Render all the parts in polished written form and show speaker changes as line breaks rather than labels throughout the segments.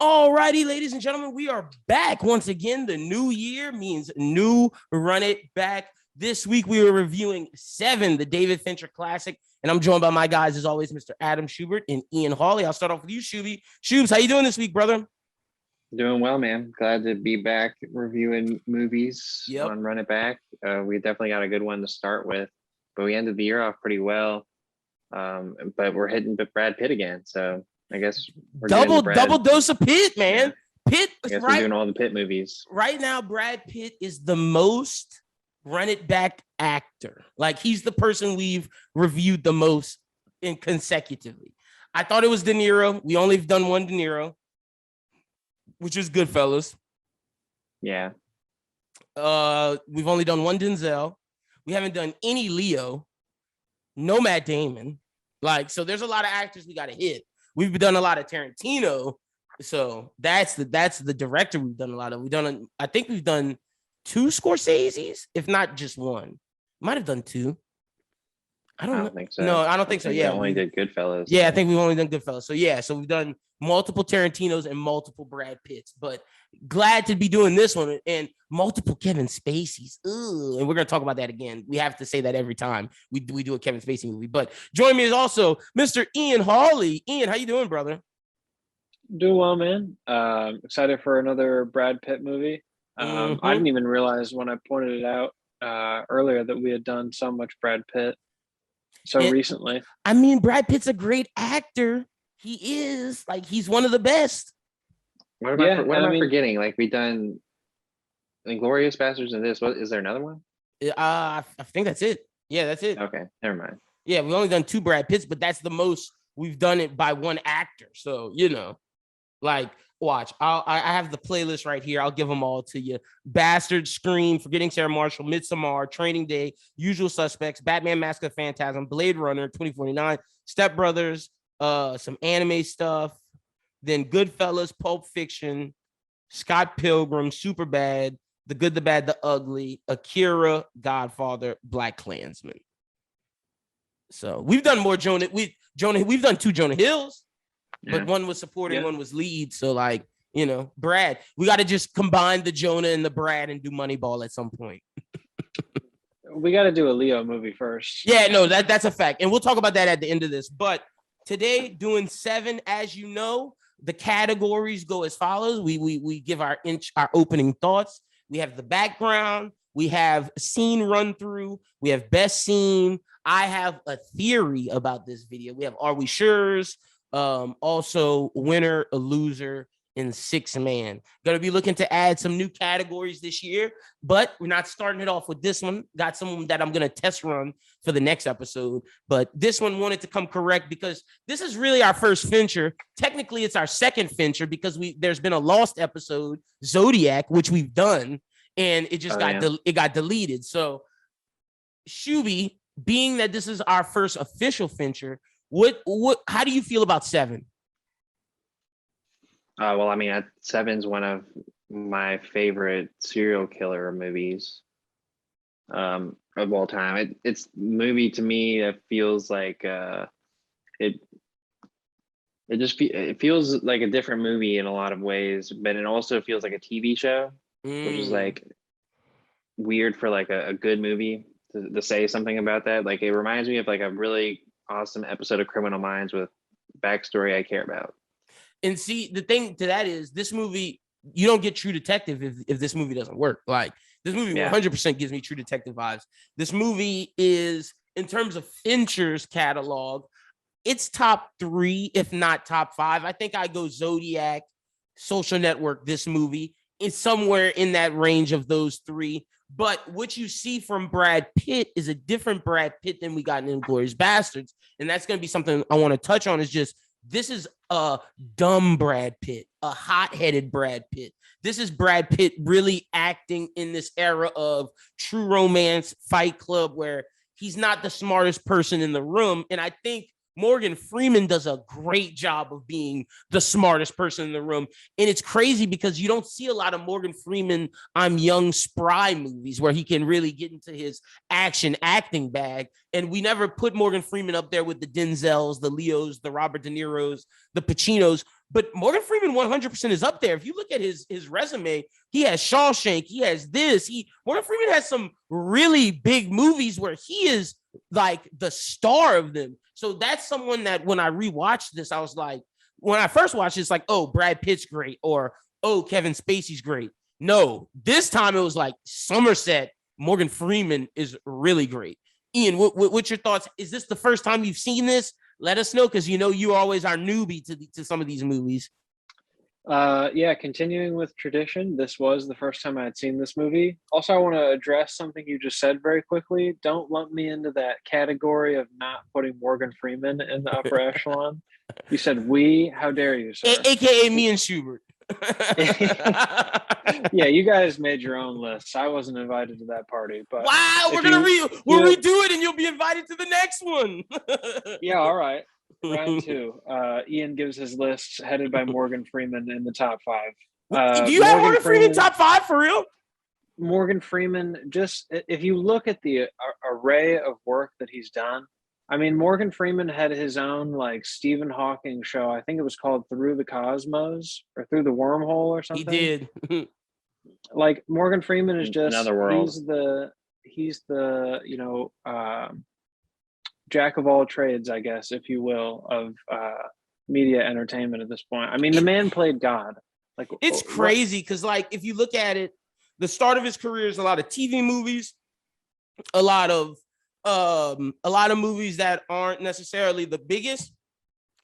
Alrighty, ladies and gentlemen, we are back once again. The new year means new Run It Back. This week we were reviewing Seven, the David Fincher classic, and I'm joined by my guys as always, Mr. Adam Schubert and Ian Hawley. I'll start off with you, Shuby. Shubes, how you doing this week, brother?
Doing well, man. Glad to be back reviewing movies on Run It Back. We definitely got a good one to start with, but we ended the year off pretty well. But we're hitting Brad Pitt again, so I guess we're
double dose of Pitt, man. Yeah. Pitt,
I guess we're doing all the Pitt movies
right now. Brad Pitt is the most Run It Back actor. Like, he's the person we've reviewed the most in consecutively. I thought it was De Niro. We only have done one De Niro, which is Goodfellas.
Yeah.
We've only done one Denzel. We haven't done any Leo. No Matt Damon. Like, so there's a lot of actors we got to hit. We've done a lot of Tarantino. So that's the director we've done a lot of. I think we've done 2 Scorseses, if not just one. Might have done 2. I don't
think so.
No, I don't think so. Yeah,
we only did Goodfellas.
Yeah, I think we've only done Goodfellas. So we've done multiple Tarantinos and multiple Brad Pitts, but glad to be doing this one and multiple Kevin Spaceys. Ugh. And we're gonna talk about that again. We have to say that every time we do a Kevin Spacey movie. But join me is also Mr. Ian Hawley. Ian, how you doing, brother?
Doing well, man. Excited for another Brad Pitt movie. I didn't even realize when I pointed it out earlier that we had done so much Brad Pitt recently.
I mean, Brad Pitt's a great actor. He is, like, he's one of the best.
What am I forgetting? Like, we done Inglourious Basterds and this. What is there another one?
I think that's it. Yeah, that's it.
Okay, never mind.
Yeah, we've only done 2 Brad Pitts, but that's the most we've done it by one actor. So, like, watch. I have the playlist right here. I'll give them all to you. Bastard, Scream, Forgetting Sarah Marshall, Midsommar, Training Day, Usual Suspects, Batman: Mask of the Phantasm, Blade Runner 2049, Step Brothers, some anime stuff, then Goodfellas, Pulp Fiction, Scott Pilgrim, Superbad, The Good, the Bad, the Ugly, Akira, Godfather, Black Klansman. So we've done more Jonah. We've done 2 Jonah Hills. But one was supporting, one was lead. So, like, Brad, we got to just combine the Jonah and the Brad and do Moneyball at some point.
We got to do a Leo movie first.
Yeah, no, that's a fact. And we'll talk about that at the end of this. But today, doing 7, as you know, the categories go as follows. We give our opening thoughts. We have the background. We have scene run through. We have best scene. I have a theory about this video. We have Are We Sure's? Also winner, a loser, and 6 man. Gonna be looking to add some new categories this year, but we're not starting it off with this one. Got some that I'm gonna test run for the next episode, but this one wanted to come correct because this is really our first Fincher. Technically, it's our second Fincher because there's been a lost episode, Zodiac, which we've done, and it just got deleted. So, Shuby, being that this is our first official Fincher, how do you feel about 7?
Well, I mean, 7's one of my favorite serial killer movies of all time. It's a movie to me that feels like it feels like a different movie in a lot of ways, but it also feels like a TV show, which is like weird for like a good movie to say something about that. Like, it reminds me of like a really awesome episode of Criminal Minds with backstory I care about.
And see, the thing to that is this movie, you don't get True Detective if this movie doesn't work. Like, this movie 100% gives me True Detective vibes. This movie is, in terms of Fincher's catalog, it's top 3, if not top 5. I think I go Zodiac, Social Network, this movie. It's somewhere in that range of those 3. But what you see from Brad Pitt is a different Brad Pitt than we got in Inglourious Basterds. And that's going to be something I want to touch on, is just, this is a dumb Brad Pitt, a hot-headed Brad Pitt. This is Brad Pitt really acting in this era of True Romance, Fight Club, where he's not the smartest person in the room. And I think Morgan Freeman does a great job of being the smartest person in the room. And it's crazy because you don't see a lot of Morgan Freeman, I'm young, spry movies where he can really get into his action acting bag. And we never put Morgan Freeman up there with the Denzels, the Leos, the Robert De Niros, the Pacinos. but Morgan Freeman 100% is up there. If you look at his resume, he has Shawshank, he has this. Morgan Freeman has some really big movies where he is like the star of them. So that's someone that when I rewatched this, I was like, when I first watched it, it's like, oh, Brad Pitt's great, or oh, Kevin Spacey's great. No, this time it was like Somerset, Morgan Freeman is really great. Ian, what's your thoughts? Is this the first time you've seen this? Let us know, because you always are newbie to some of these movies.
Yeah, continuing with tradition, this was the first time I had seen this movie. Also, I want to address something you just said very quickly. Don't lump me into that category of not putting Morgan Freeman in the upper echelon. You said we. How dare you, sir?
AKA me and Schubert.
Yeah, you guys made your own lists. I wasn't invited to that party. But
wow, we'll redo it, and you'll be invited to the next one.
Yeah, all right. Round 2. Ian gives his list headed by Morgan Freeman in the top 5.
Do you have Morgan Freeman top 5 for real?
Morgan Freeman, just if you look at the array of work that he's done, I mean, Morgan Freeman had his own like Stephen Hawking show. I think it was called Through the Cosmos or Through the Wormhole or something.
He did.
Like Morgan Freeman is just
Another world.
He's the jack of all trades, I guess, if you will, of media entertainment at this point. I mean, the man played God. Like,
it's crazy because, like, if you look at it, the start of his career is a lot of TV movies, a lot of movies that aren't necessarily the biggest.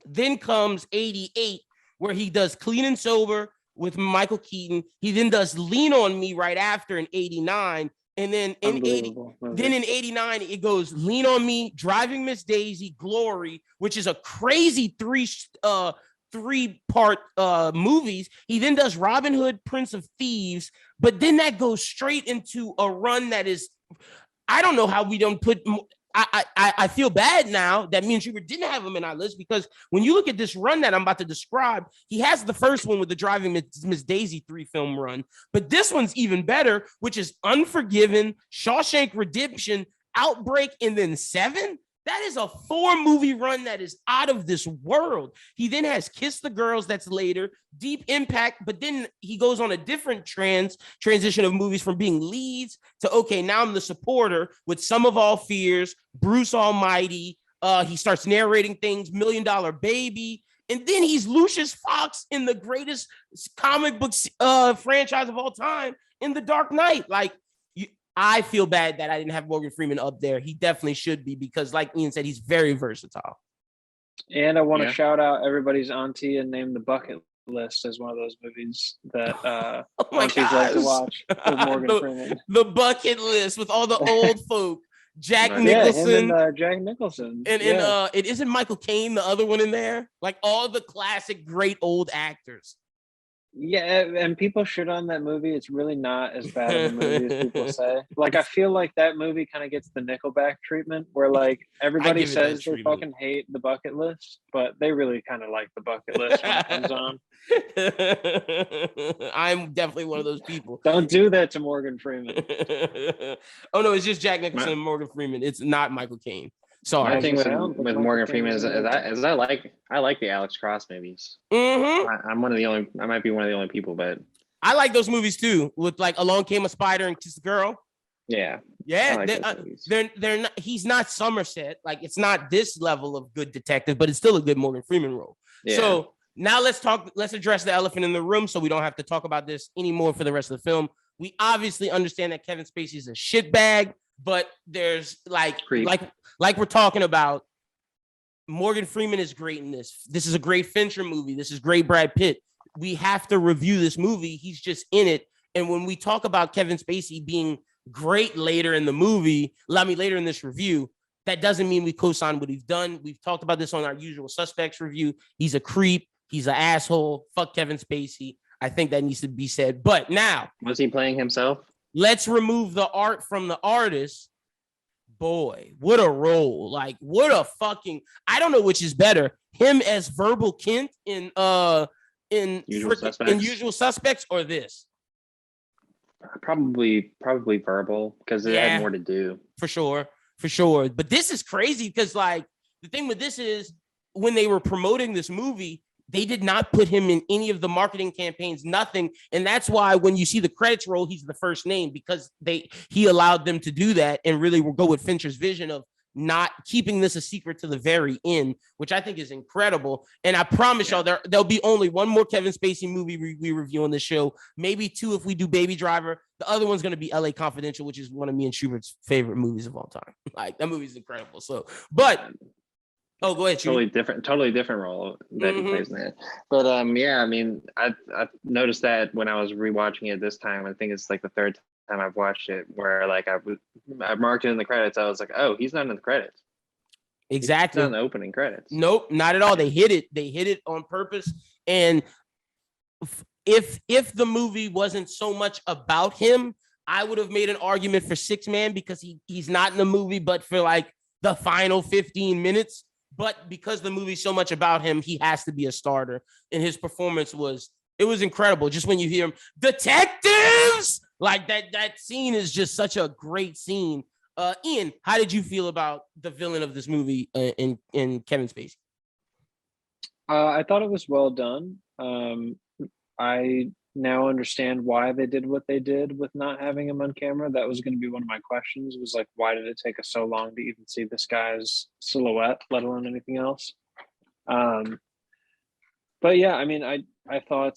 Then comes 88, where he does Clean and Sober with Michael Keaton. He then does Lean on Me right after in 89. And then in 89, it goes Lean on Me, Driving Miss Daisy, Glory, which is a crazy three-part movies. He then does Robin Hood, Prince of Thieves, but then that goes straight into a run that is, I don't know how we don't put. I feel bad now that me and Schubert didn't have him in our list, because when you look at this run that I'm about to describe, he has the first one with the Driving Miss Daisy 3-film run, but this one's even better, which is Unforgiven, Shawshank Redemption, Outbreak, and then 7. That is a 4-movie run that is out of this world. He then has Kiss the Girls, that's later, Deep Impact, but then he goes on a different transition of movies from being leads to, okay, now I'm the supporter with Sum of All Fears, Bruce Almighty. He starts narrating things, $1 Million Baby, and then he's Lucius Fox in the greatest comic book franchise of all time in The Dark Knight. Like, I feel bad that I didn't have Morgan Freeman up there. He definitely should be, because like Ian said, he's very versatile.
And I want to shout out everybody's auntie and name The Bucket List as one of those movies that aunties like to watch with Morgan Freeman.
The Bucket List with all the old folk. Jack Nicholson.
Yeah, and Jack Nicholson.
And it isn't Michael Caine, the other one in there. Like all the classic great old actors.
Yeah, and people shit on that movie. It's really not as bad of a movie as people say. Like, I feel like that movie kind of gets the Nickelback treatment, where like everybody says they fucking hate The Bucket List, but they really kind of like The Bucket List when it comes on.
I'm definitely one of those people.
Don't do that to Morgan Freeman.
Oh no, it's just Jack Nicholson and Morgan Freeman. It's not Michael Caine. Sorry.
My thing with Morgan Freeman is I like the Alex Cross movies.
Mm-hmm.
I might be one of the only people, but
I like those movies too. With like Along Came a Spider and Kiss the Girl.
Yeah.
They're not. He's not Somerset. Like, it's not this level of good detective, but it's still a good Morgan Freeman role. Yeah. So now let's address the elephant in the room, so we don't have to talk about this anymore for the rest of the film. We obviously understand that Kevin Spacey is a shitbag. But there's like we're talking about, Morgan Freeman is great in this. This is a great Fincher movie. This is great Brad Pitt. We have to review this movie. He's just in it. And when we talk about Kevin Spacey being great later in this review, that doesn't mean we co-sign what he's done. We've talked about this on our Usual Suspects review. He's a creep. He's an asshole. Fuck Kevin Spacey. I think that needs to be said. But now,
was he playing himself?
Let's remove the art from the artist. Boy, what a role. Like, what a fucking, I don't know which is better. Him as Verbal Kint in Usual Suspects, or this?
Probably Verbal, because it had more to do.
For sure. But this is crazy because, like, the thing with this is, when they were promoting this movie, They did not put him in any of the marketing campaigns, nothing. And that's why when you see the credits roll, he's the first name, because he allowed them to do that and really will go with Fincher's vision of not keeping this a secret to the very end, which I think is incredible. And I promise y'all there'll be only one more Kevin Spacey movie we review on this show, maybe two if we do Baby Driver. The other one's going to be LA Confidential, which is one of me and Schubert's favorite movies of all time. Like, that movie's incredible. So, but oh, go ahead.
Totally different role that he plays in that. But yeah, I mean, I noticed that when I was rewatching it this time. I think it's like the third time I've watched it, where like I marked it in the credits. I was like, oh, he's not in the credits.
Exactly.
He's not in the opening credits.
Nope, not at all. They hit it on purpose. And if the movie wasn't so much about him, I would have made an argument for Six Man, because he's not in the movie, but for like the final 15 minutes. But because the movie's so much about him, he has to be a starter. And his performance was incredible. Just when you hear him, detectives, like that scene is just such a great scene. Ian, how did you feel about the villain of this movie in Kevin Spacey?
I thought it was well done. I now understand why they did what they did with not having him on camera. That was going to be one of my questions, was like, why did it take us so long to even see this guy's silhouette, let alone anything else? But yeah, I mean, I thought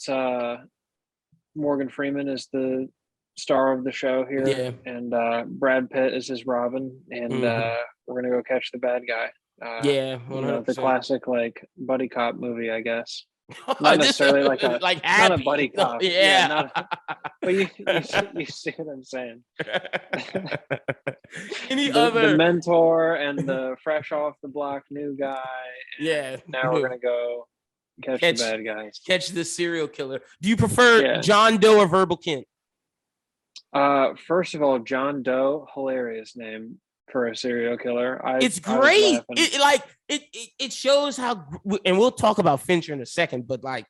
Morgan Freeman is the star of the show here, and Brad Pitt is his Robin, and we're gonna go catch the bad guy.
Yeah, 100%.
You know, the classic like buddy cop movie, I guess. Not necessarily like a
like
not a buddy cop.
Yeah,
but you see what I'm saying.
The
mentor and the fresh off the block new guy.
Yeah.
Now we're gonna go catch the bad guys.
Catch the serial killer. Do you prefer John Doe or Verbal Kint?
First of all, John Doe, hilarious name for a serial killer.
It's great. It shows how, and we'll talk about Fincher in a second, but like,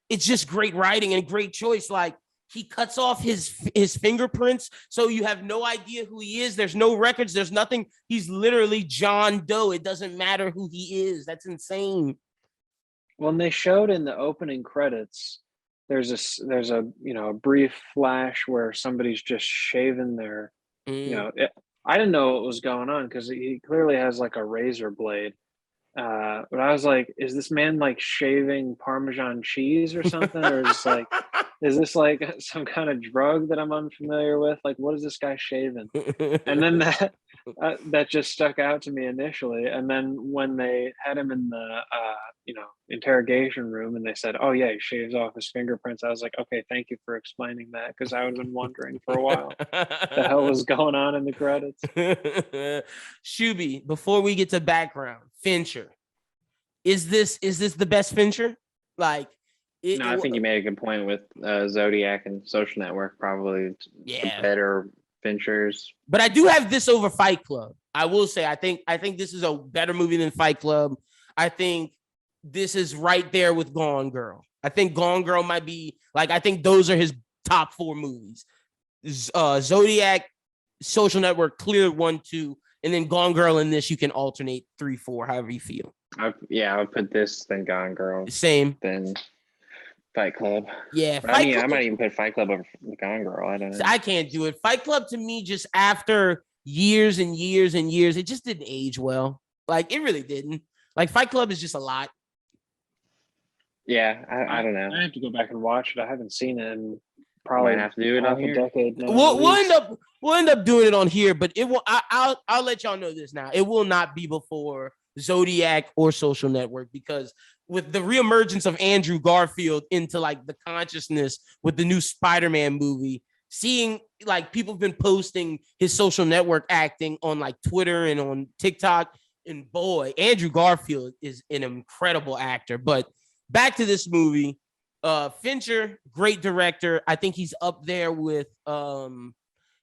it's just great writing and great choice. Like, he cuts off his fingerprints, so you have no idea who he is. There's no records. There's nothing. He's literally John Doe. It doesn't matter who he is. That's insane.
When they showed in the opening credits, there's a a brief flash where somebody's just shaving their I didn't know what was going on, because he clearly has like a razor blade, but I was like, is this man like shaving Parmesan cheese or something, or is this like some kind of drug that I'm unfamiliar with? Like, what is this guy shaving? And then that just stuck out to me initially. And then when they had him in the interrogation room and they said, oh yeah, he shaves off his fingerprints, I was like, okay, thank you for explaining that, because I would have been wondering for a while the hell was going on in the credits.
Shuby, before we get to background, Fincher, is this the best Fincher? Like,
I think you made a good point with Zodiac and Social Network, probably the better Finchers.
But I do have this over Fight Club. I will say, I think this is a better movie than Fight Club. I think this is right there with Gone Girl. I think Gone Girl might be like, I think those are his top 4 movies. Zodiac, Social Network, clear 1, 2, and then Gone Girl in this. You can alternate 3, 4, however you feel.
I would put this, then Gone Girl.
Same.
Then Fight Club.
Yeah.
I might even put Fight Club over Gone Girl. I don't know.
I can't do it. Fight Club, to me, just after years and years and years, it just didn't age well. Like, it really didn't. Like, Fight Club is just a lot.
Yeah, I don't know.
I have to go back and watch it. I haven't seen it in probably
have to do it on here.
A decade now.
We'll end up doing it on here, but it will. I'll let y'all know this now. It will not be before Zodiac or Social Network, because with the reemergence of Andrew Garfield into like the consciousness with the new Spider-Man movie, seeing like people have been posting his Social Network acting on like Twitter and on TikTok, and boy, Andrew Garfield is an incredible actor. But back to this movie, Fincher, great director. I think he's up there with the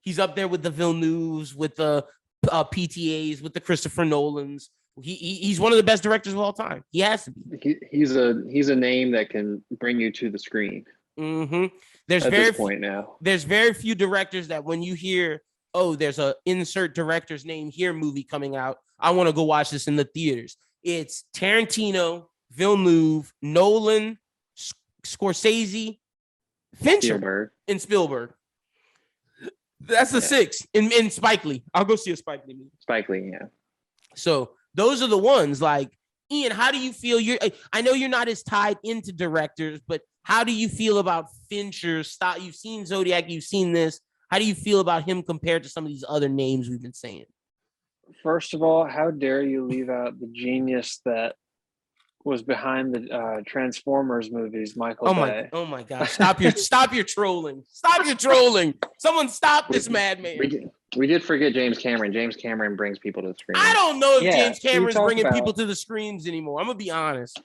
Villeneuves, with the PTAs, with the Christopher Nolans. He's one of the best directors of all time. He has to be.
He's a name that can bring you to the screen.
Mm-hmm. There's very few directors that when you hear, oh, there's a insert director's name here movie coming out, I want to go watch this in the theaters. It's Tarantino, Villeneuve, Nolan, Scorsese, Fincher, and Spielberg. That's the 6 in Spike Lee. I'll go see a Spike Lee movie.
Spike Lee, yeah.
So those are the ones. Like, Ian, how do you feel? I know you're not as tied into directors, but how do you feel about Fincher's style? You've seen Zodiac, you've seen this. How do you feel about him compared to some of these other names we've been saying?
First of all, how dare you leave out the genius that was behind the Transformers movies, Michael Bay.
Oh my gosh. Stop your trolling. Stop your trolling. Someone stop this madman.
We did forget James Cameron. James Cameron brings people to the screen.
I don't know if James Cameron's bringing people to the screens anymore. I'm gonna be honest.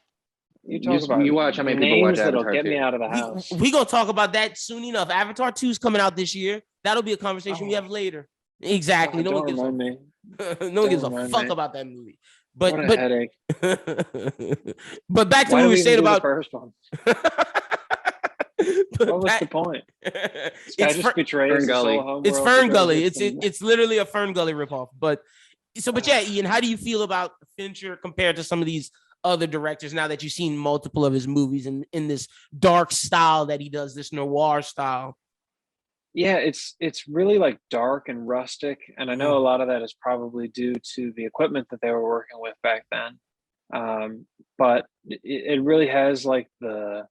You watch how many people watch Avatar
get
2.
me out of the house.
We're gonna talk about that soon enough. Avatar 2 is coming out this year. That'll be a conversation we have later. Exactly. No one gives a fuck about that movie. But
headache.
But back to what we were saying about
the first one. What was the point? It's
Fern Gully. It's Fern Gully. It's literally a Fern Gully ripoff. But yeah, Ian, how do you feel about Fincher compared to some of these other directors now that you've seen multiple of his movies in this dark style that he does, this noir style?
Yeah, it's really like dark and rustic, and I know a lot of that is probably due to the equipment that they were working with back then. But it really has like the,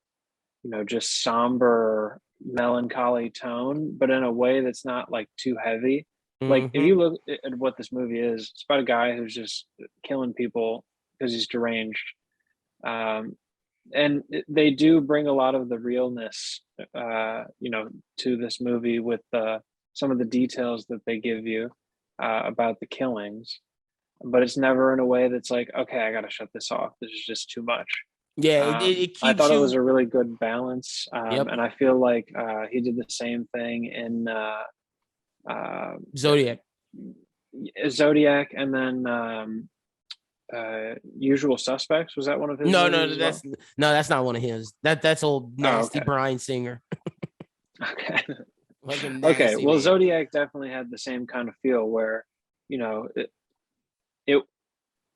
just somber, melancholy tone, but in a way that's not like too heavy. Like if you look at what this movie is, it's about a guy who's just killing people because he's deranged. And they do bring a lot of the realness, to this movie with some of the details that they give you about the killings, but it's never in a way that's like, okay, I got to shut this off. This is just too much.
Yeah, it keeps
I thought it was a really good balance, and I feel like he did the same thing in
Zodiac,
and then Usual Suspects. Was that one of his?
No, that's not one of his. That's old nasty Bryan Singer.
Okay. Okay. Well, Zodiac definitely had the same kind of feel where,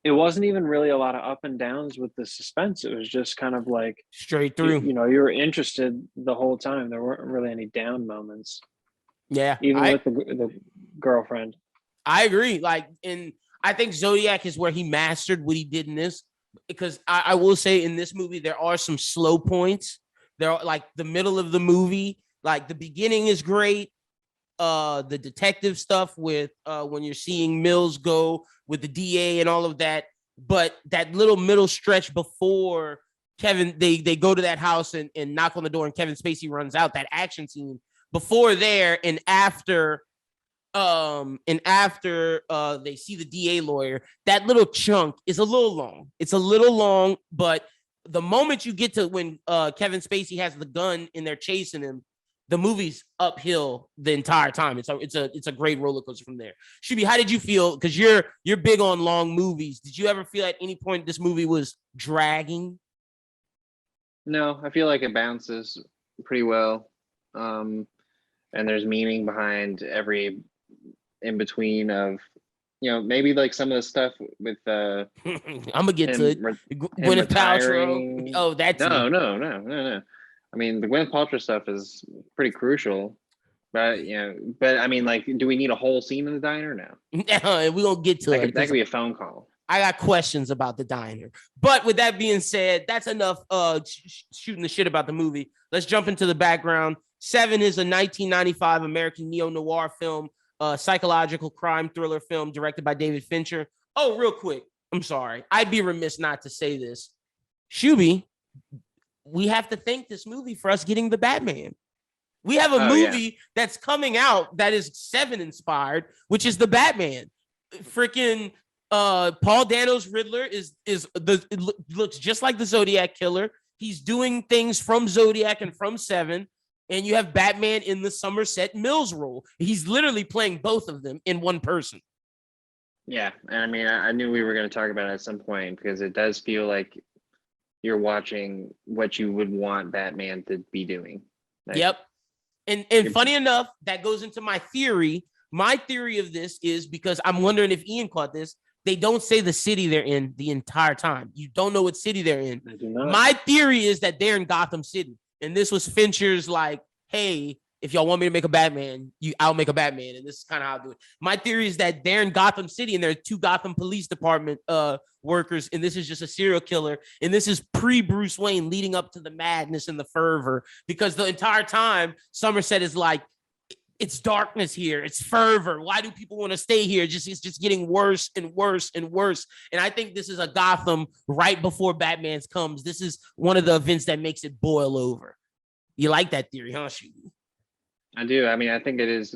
it wasn't even really a lot of up and downs with the suspense. It was just kind of like
straight through.
You were interested the whole time. There weren't really any down moments.
Yeah.
Even with the girlfriend.
I agree. I think Zodiac is where he mastered what he did in this, because I will say in this movie, there are some slow points. There are like the middle of the movie, like the beginning is great. The detective stuff with when you're seeing Mills go with the DA and all of that. But that little middle stretch before Kevin, they go to that house and knock on the door and Kevin Spacey runs out, that action scene before there and after they see the DA lawyer, that little chunk is a little long. It's a little long, but the moment you get to when Kevin Spacey has the gun and they're chasing him, the movie's uphill the entire time. It's a great roller coaster from there. Shuby, how did you feel? Because you're big on long movies. Did you ever feel at any point this movie was dragging?
No, I feel like it bounces pretty well. And there's meaning behind every in between of, maybe like some of the stuff with
I'm gonna get to it. Gwyneth Paltrow. Oh, that's
no. I mean, the Gwyneth Paltrow stuff is pretty crucial, but I mean, like, do we need a whole scene in the diner now?
We gonna get to it.
That could be a phone call.
I got questions about the diner, but with that being said, that's enough shooting the shit about the movie. Let's jump into the background. Seven is a 1995 American neo-noir film, psychological crime thriller film directed by David Fincher. Oh, real quick. I'm sorry. I'd be remiss not to say this. Shuby, we have to thank this movie for us getting the Batman. We have a movie that's coming out that is Seven inspired, which is the Batman. Freaking Paul Dano's Riddler it looks just like the Zodiac killer. He's doing things from Zodiac and from Seven. And you have Batman in the Somerset Mills role. He's literally playing both of them in one person.
Yeah. And I mean, I knew we were going to talk about it at some point because it does feel like you're watching what you would want Batman to be doing.
Yep. And funny enough, that goes into my theory. My theory of this is because I'm wondering if Ian caught this. they don't say the city they're in the entire time. You don't know what city they're in.
I do not.
My theory is that they're in Gotham City. And this was Fincher's like, hey, if y'all want me to make a Batman, I'll make a Batman. And this is kind of how I do it. My theory is that they're in Gotham City and there are 2 Gotham Police Department workers. And this is just a serial killer. And this is pre-Bruce Wayne leading up to the madness and the fervor. Because the entire time, Somerset is like, it's darkness here. It's fervor. Why do people want to stay here? It's just getting worse and worse and worse. And I think this is a Gotham right before Batman's comes. This is one of the events that makes it boil over. You like that theory, huh, Shuby?
I do. I mean, I think it is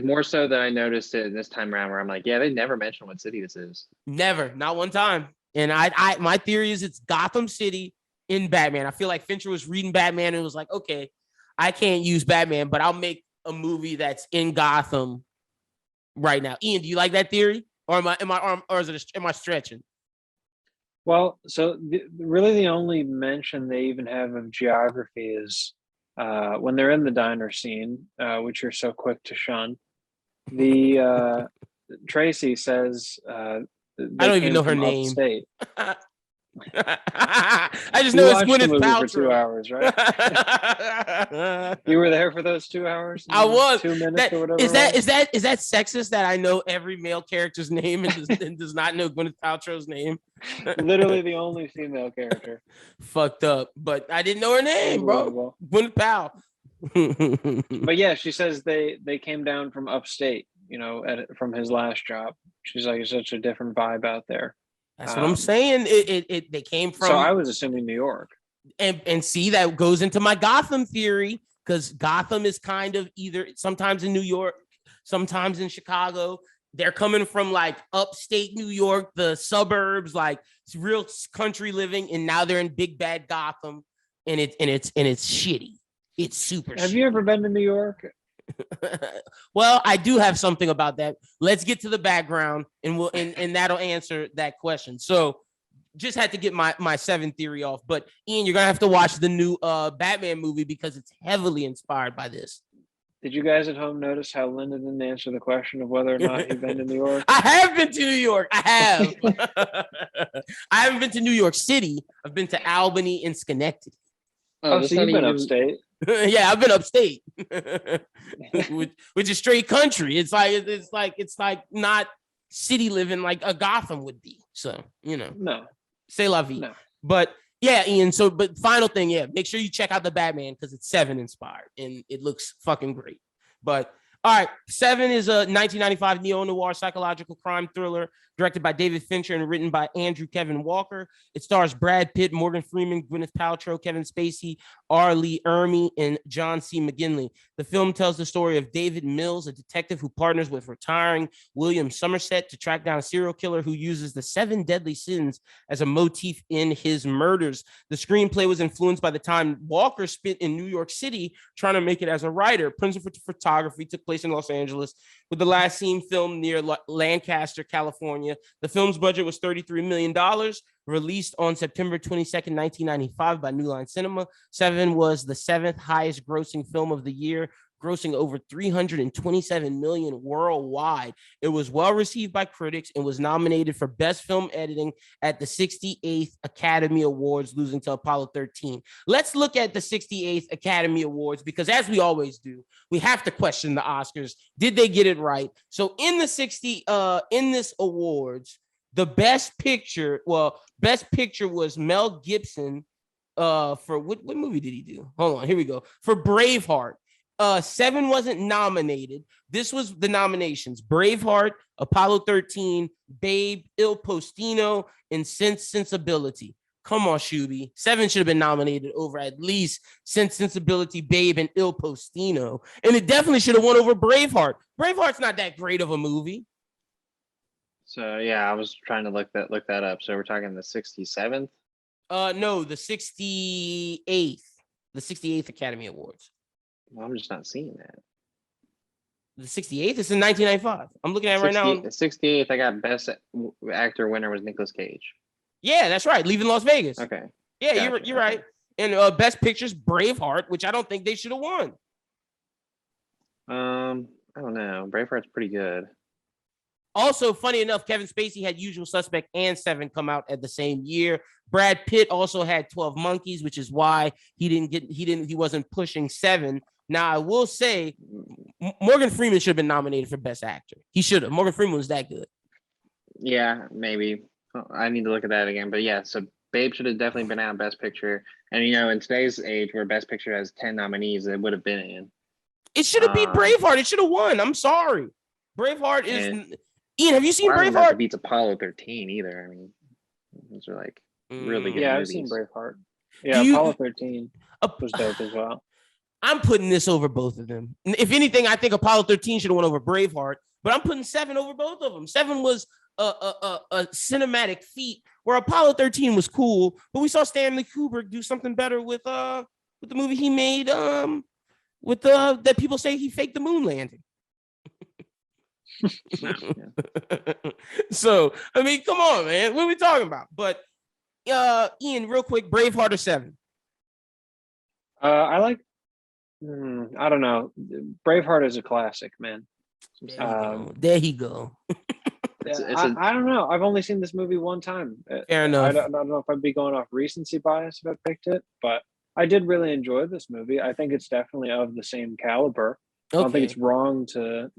more so that I noticed it this time around where I'm like, yeah, they never mentioned what city this is.
Never, not one time. And my theory is it's Gotham City in Batman. I feel like Fincher was reading Batman and was like, okay, I can't use Batman, but I'll make a movie that's in Gotham right now. Ian, do you like that theory, or am I stretching?
Well, so really the only mention they even have of geography is when they're in the diner scene, which you're so quick to shun. The Tracy says,
I don't even know her name.
Upstate.
I just know it's Gwyneth Paltrow.
For 2 hours, right? You were there for those 2 hours.
I was.
2 minutes or whatever.
Is that sexist that I know every male character's name and does not know Gwyneth Paltrow's name?
Literally the only female character.
Fucked up, but I didn't know her name, bro. Gwyneth Pal.
But yeah, she says they came down from upstate, from his last job. She's like, it's such a different vibe out there.
That's what I'm saying. They came from.
So I was assuming New York.
And see, that goes into my Gotham theory, because Gotham is kind of either sometimes in New York, sometimes in Chicago. They're coming from like upstate New York, the suburbs, like real country living, and now they're in big bad Gotham, and it's shitty. It's super.
Have
shitty.
You ever been to New York?
Well, I do have something about that. Let's get to the background, and that'll answer that question. So, just had to get my 7 theory off. But Ian, you're gonna have to watch the new Batman movie because it's heavily inspired by this.
Did you guys at home notice how Linda didn't answer the question of whether or not you've been to New York?
I have been to New York. I have. I haven't been to New York City. I've been to Albany and Schenectady.
Oh, so you've been upstate.
Yeah, I've been upstate, which is straight country. It's like not city living like a Gotham would be. So
no,
c'est la vie.
No.
But yeah, Ian. So, but final thing, yeah, make sure you check out the Batman because it's 7 inspired and it looks fucking great. But all right, 7 is a 1995 neo-noir psychological crime thriller directed by David Fincher and written by Andrew Kevin Walker. It stars Brad Pitt, Morgan Freeman, Gwyneth Paltrow, Kevin Spacey, R. Lee Ermey, and John C. McGinley. The film tells the story of David Mills, a detective who partners with retiring William Somerset to track down a serial killer who uses the 7 deadly sins as a motif in his murders. The screenplay was influenced by the time Walker spent in New York City trying to make it as a writer. Principal photography took place in Los Angeles, with the last scene filmed near Lancaster, California. The film's budget was $33 million, released on September 22nd, 1995 by New Line Cinema. 7 was the 7th highest grossing film of the year, grossing over $327 million worldwide. It was well received by critics and was nominated for Best Film Editing at the 68th Academy Awards, losing to Apollo 13. Let's look at the 68th Academy Awards, because as we always do, we have to question the Oscars. Did they get it right? So in this awards, the best picture was Mel Gibson for what movie did he do? Hold on, here we go. For Braveheart. 7 wasn't nominated. This was the nominations: Braveheart, Apollo 13, Babe, Il Postino, and Sensibility. Come on, Shuby. 7 should have been nominated over at least Sensibility, Babe, and Il Postino. And it definitely should have won over Braveheart. Braveheart's not that great of a movie.
So yeah, I was trying to look that up. So we're talking the 67th?
No, the 68th. The 68th Academy Awards.
Well, I'm just not seeing that.
The 68th is in 1995. I'm looking at it right now.
The 68th, I got Best Actor winner was Nicolas Cage.
Yeah, that's right. Leaving Las Vegas.
Okay.
Yeah,
Gotcha.
you're right. And Best Picture's Braveheart, which I don't think they should have won.
I don't know. Braveheart's pretty good.
Also, funny enough, Kevin Spacey had Usual Suspect and Seven come out at the same year. Brad Pitt also had 12 Monkeys, which is why he wasn't pushing Seven. Now, I will say Morgan Freeman should have been nominated for Best Actor. He should have. Morgan Freeman was that good.
Yeah, maybe. I need to look at that again. But yeah, so Babe should have definitely been out Best Picture. And, in today's age where Best Picture has 10 nominees, it would have been in.
It should have beat Braveheart. It should have won. I'm sorry. Braveheart is... Ian, have you seen Braveheart? I don't know if
it beats Apollo 13 either. I mean, those are like really good movies.
I've seen Braveheart. Yeah, Apollo 13 was dope as well.
I'm putting this over both of them. If anything, I think Apollo 13 should have won over Braveheart, but I'm putting Seven over both of them. Seven was a cinematic feat, where Apollo 13 was cool, but we saw Stanley Kubrick do something better with the movie he made that people say he faked the moon landing. So, I mean, come on, man. What are we talking about? But Ian, real quick, Braveheart or Seven?
I like I don't know. Braveheart is a classic, man.
There he go.
I don't know. I've only seen this movie one time.
Fair enough.
I don't know if I'd be going off recency bias if I picked it, but I did really enjoy this movie. I think it's definitely of the same caliber. Okay. I don't think it's wrong to,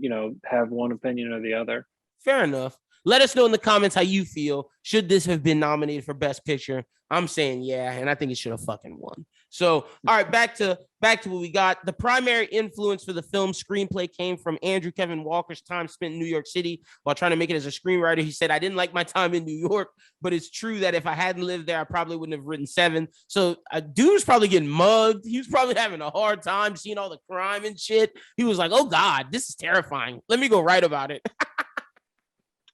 have one opinion or the other.
Fair enough. Let us know in the comments how you feel. Should this have been nominated for Best Picture? I'm saying yeah, and I think it should have fucking won. So, all right, back to what we got. The primary influence for the film's screenplay came from Andrew Kevin Walker's time spent in New York City while trying to make it as a screenwriter. He said, "I didn't like my time in New York, but it's true that if I hadn't lived there, I probably wouldn't have written Seven." So, a dude was probably getting mugged. He was probably having a hard time seeing all the crime and shit. He was like, "Oh God, this is terrifying. Let me go write about it."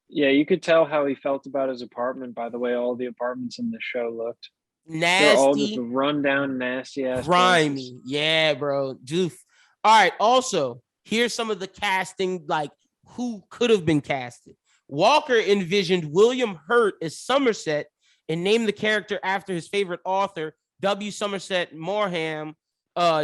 Yeah, you could tell how he felt about his apartment by the way all the apartments in the show looked.
Nasty.
They're all just rundown, nasty ass.
Grimy.
Places.
Yeah, bro. Doof. All right. Also, here's some of the casting, like who could have been casted. Walker envisioned William Hurt as Somerset and named the character after his favorite author, W. Somerset Maugham.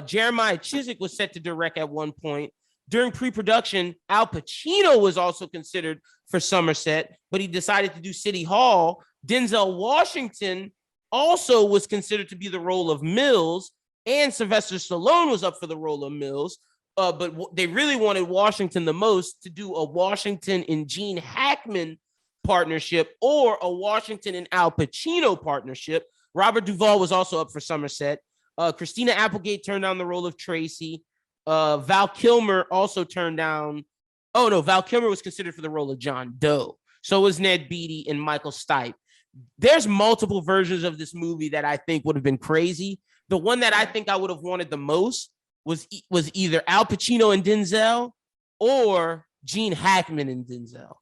Jeremiah Chiswick was set to direct at one point. During pre-production, Al Pacino was also considered for Somerset, but he decided to do City Hall. Denzel Washington also was considered to be the role of Mills, and Sylvester Stallone was up for the role of Mills, but they really wanted Washington the most to do a Washington and Gene Hackman partnership or a Washington and Al Pacino partnership. Robert Duvall was also up for Somerset. Christina Applegate turned down the role of Tracy. Val Kilmer also turned down. Oh no, Val Kilmer was considered for the role of John Doe. So was Ned Beatty and Michael Stipe. There's multiple versions of this movie that I think would have been crazy. The one that I think I would have wanted the most was either Al Pacino and Denzel or Gene Hackman and Denzel.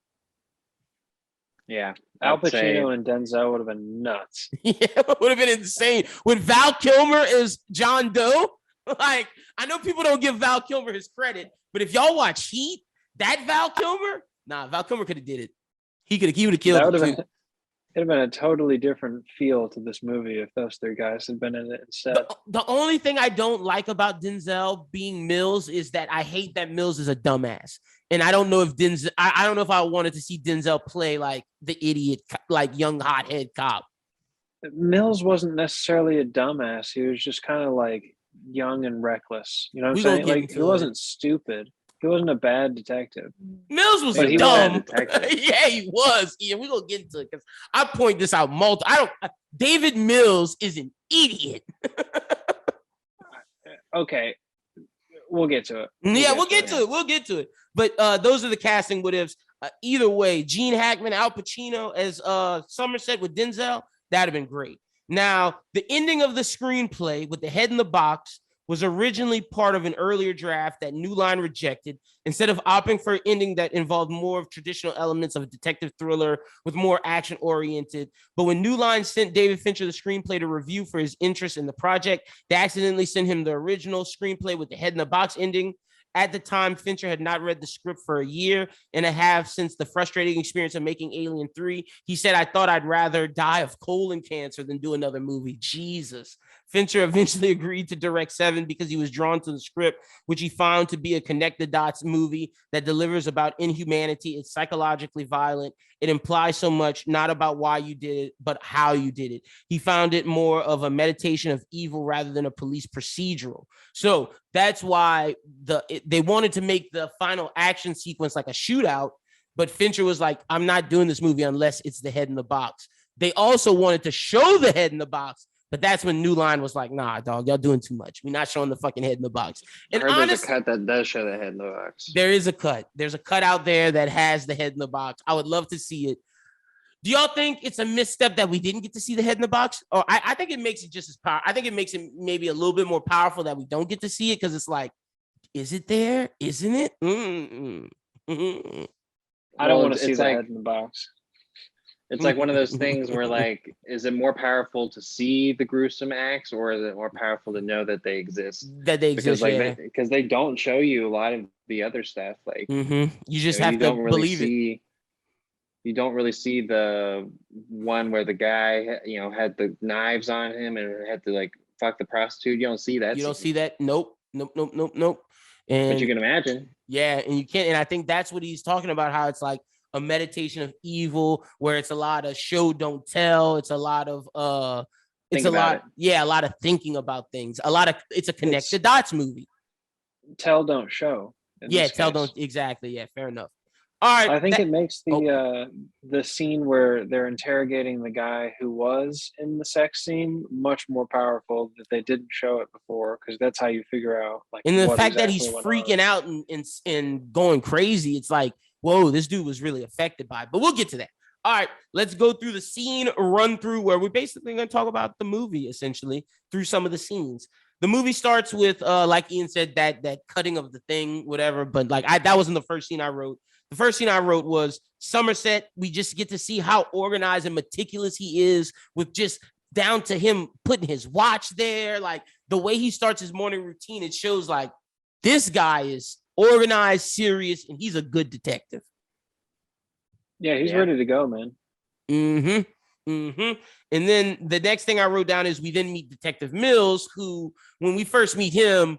Yeah, Al Pacino and Denzel would have been nuts.
Yeah, it would have been insane. With Val Kilmer as John Doe, like, I know people don't give Val Kilmer his credit, but if y'all watch Heat, that Val Kilmer, Val Kilmer could have did it. He would have killed it.
It'd have been a totally different feel to this movie if those three guys had been in it instead.
The only thing I don't like about Denzel being Mills is that I hate that Mills is a dumbass. And I don't know if I don't know if I wanted to see Denzel play like the idiot, like young hothead cop.
Mills wasn't necessarily a dumbass. He was just kind of like young and reckless. You know what I'm saying? Like, he wasn't stupid. He wasn't a bad detective.
Mills was dumb. Yeah, he was. Yeah, we're gonna get into it because I point this out David Mills is an idiot.
Okay. We'll get to it.
We'll get to it. But those are the casting what ifs. Either way, Gene Hackman, Al Pacino as Somerset with Denzel, that'd have been great. Now, the ending of the screenplay with the head in the box was originally part of an earlier draft that New Line rejected. Instead of opting for an ending that involved more of traditional elements of a detective thriller with more action-oriented. But when New Line sent David Fincher the screenplay to review for his interest in the project, they accidentally sent him the original screenplay with the head in the box ending. At the time, Fincher had not read the script for a year and a half since the frustrating experience of making Alien 3. He said, "I thought I'd rather die of colon cancer than do another movie." Jesus. Fincher eventually agreed to direct Seven because he was drawn to the script, which he found to be a connect-the-dots movie that delivers about inhumanity. It's psychologically violent. It implies so much, not about why you did it, but how you did it. He found it more of a meditation of evil rather than a police procedural. So that's why they wanted to make the final action sequence like a shootout, but Fincher was like, I'm not doing this movie unless it's the head in the box. They also wanted to show the head in the box, but that's when New Line was like, nah, dog, y'all doing too much. We're not showing the fucking head in the box. And
I heard
honestly,
there's a cut that does show the head in the box.
there is a cut. There's a cut out there that has the head in the box. I would love to see it. Do y'all think it's a misstep that we didn't get to see the head in the box? Or I think it makes it just as powerful. I think it makes it maybe a little bit more powerful that we don't get to see it because it's like, is it there? Isn't it?
I don't want to see the head in the box.
It's like one of those things where, like, is it more powerful to see the gruesome acts, or is it more powerful to know that they exist?
Because
because they don't show you a lot of the other stuff. Like,
you just have to believe it.
You don't really see the one where the guy, had the knives on him and had to like fuck the prostitute. You don't see that.
You don't see that. Nope. And,
but you can imagine.
Yeah, and you can't. And I think that's what he's talking about. How it's like a meditation of evil, where it's a lot of show don't tell. It's a lot of a lot of thinking about things. It's a connect the dots movie.
Tell don't show.
Tell don't exactly. Yeah, fair enough. All right.
I think it makes the scene where they're interrogating the guy who was in the sex scene much more powerful that they didn't show it before, because that's how you figure out like.
And the fact that he's freaking out and going crazy, it's like, whoa, this dude was really affected by it. But we'll get to that. All right, let's go through the scene run through where we're basically going to talk about the movie essentially through some of the scenes. The movie starts with, like Ian said, that cutting of the thing, whatever. But like that wasn't the first scene I wrote. The first scene I wrote was Somerset. We just get to see how organized and meticulous he is, with just down to him putting his watch there. Like the way he starts his morning routine, it shows like this guy is organized, serious, and he's a good detective.
Yeah, he's ready to go, man.
And then the next thing I wrote down is we then meet Detective Mills, who, when we first meet him,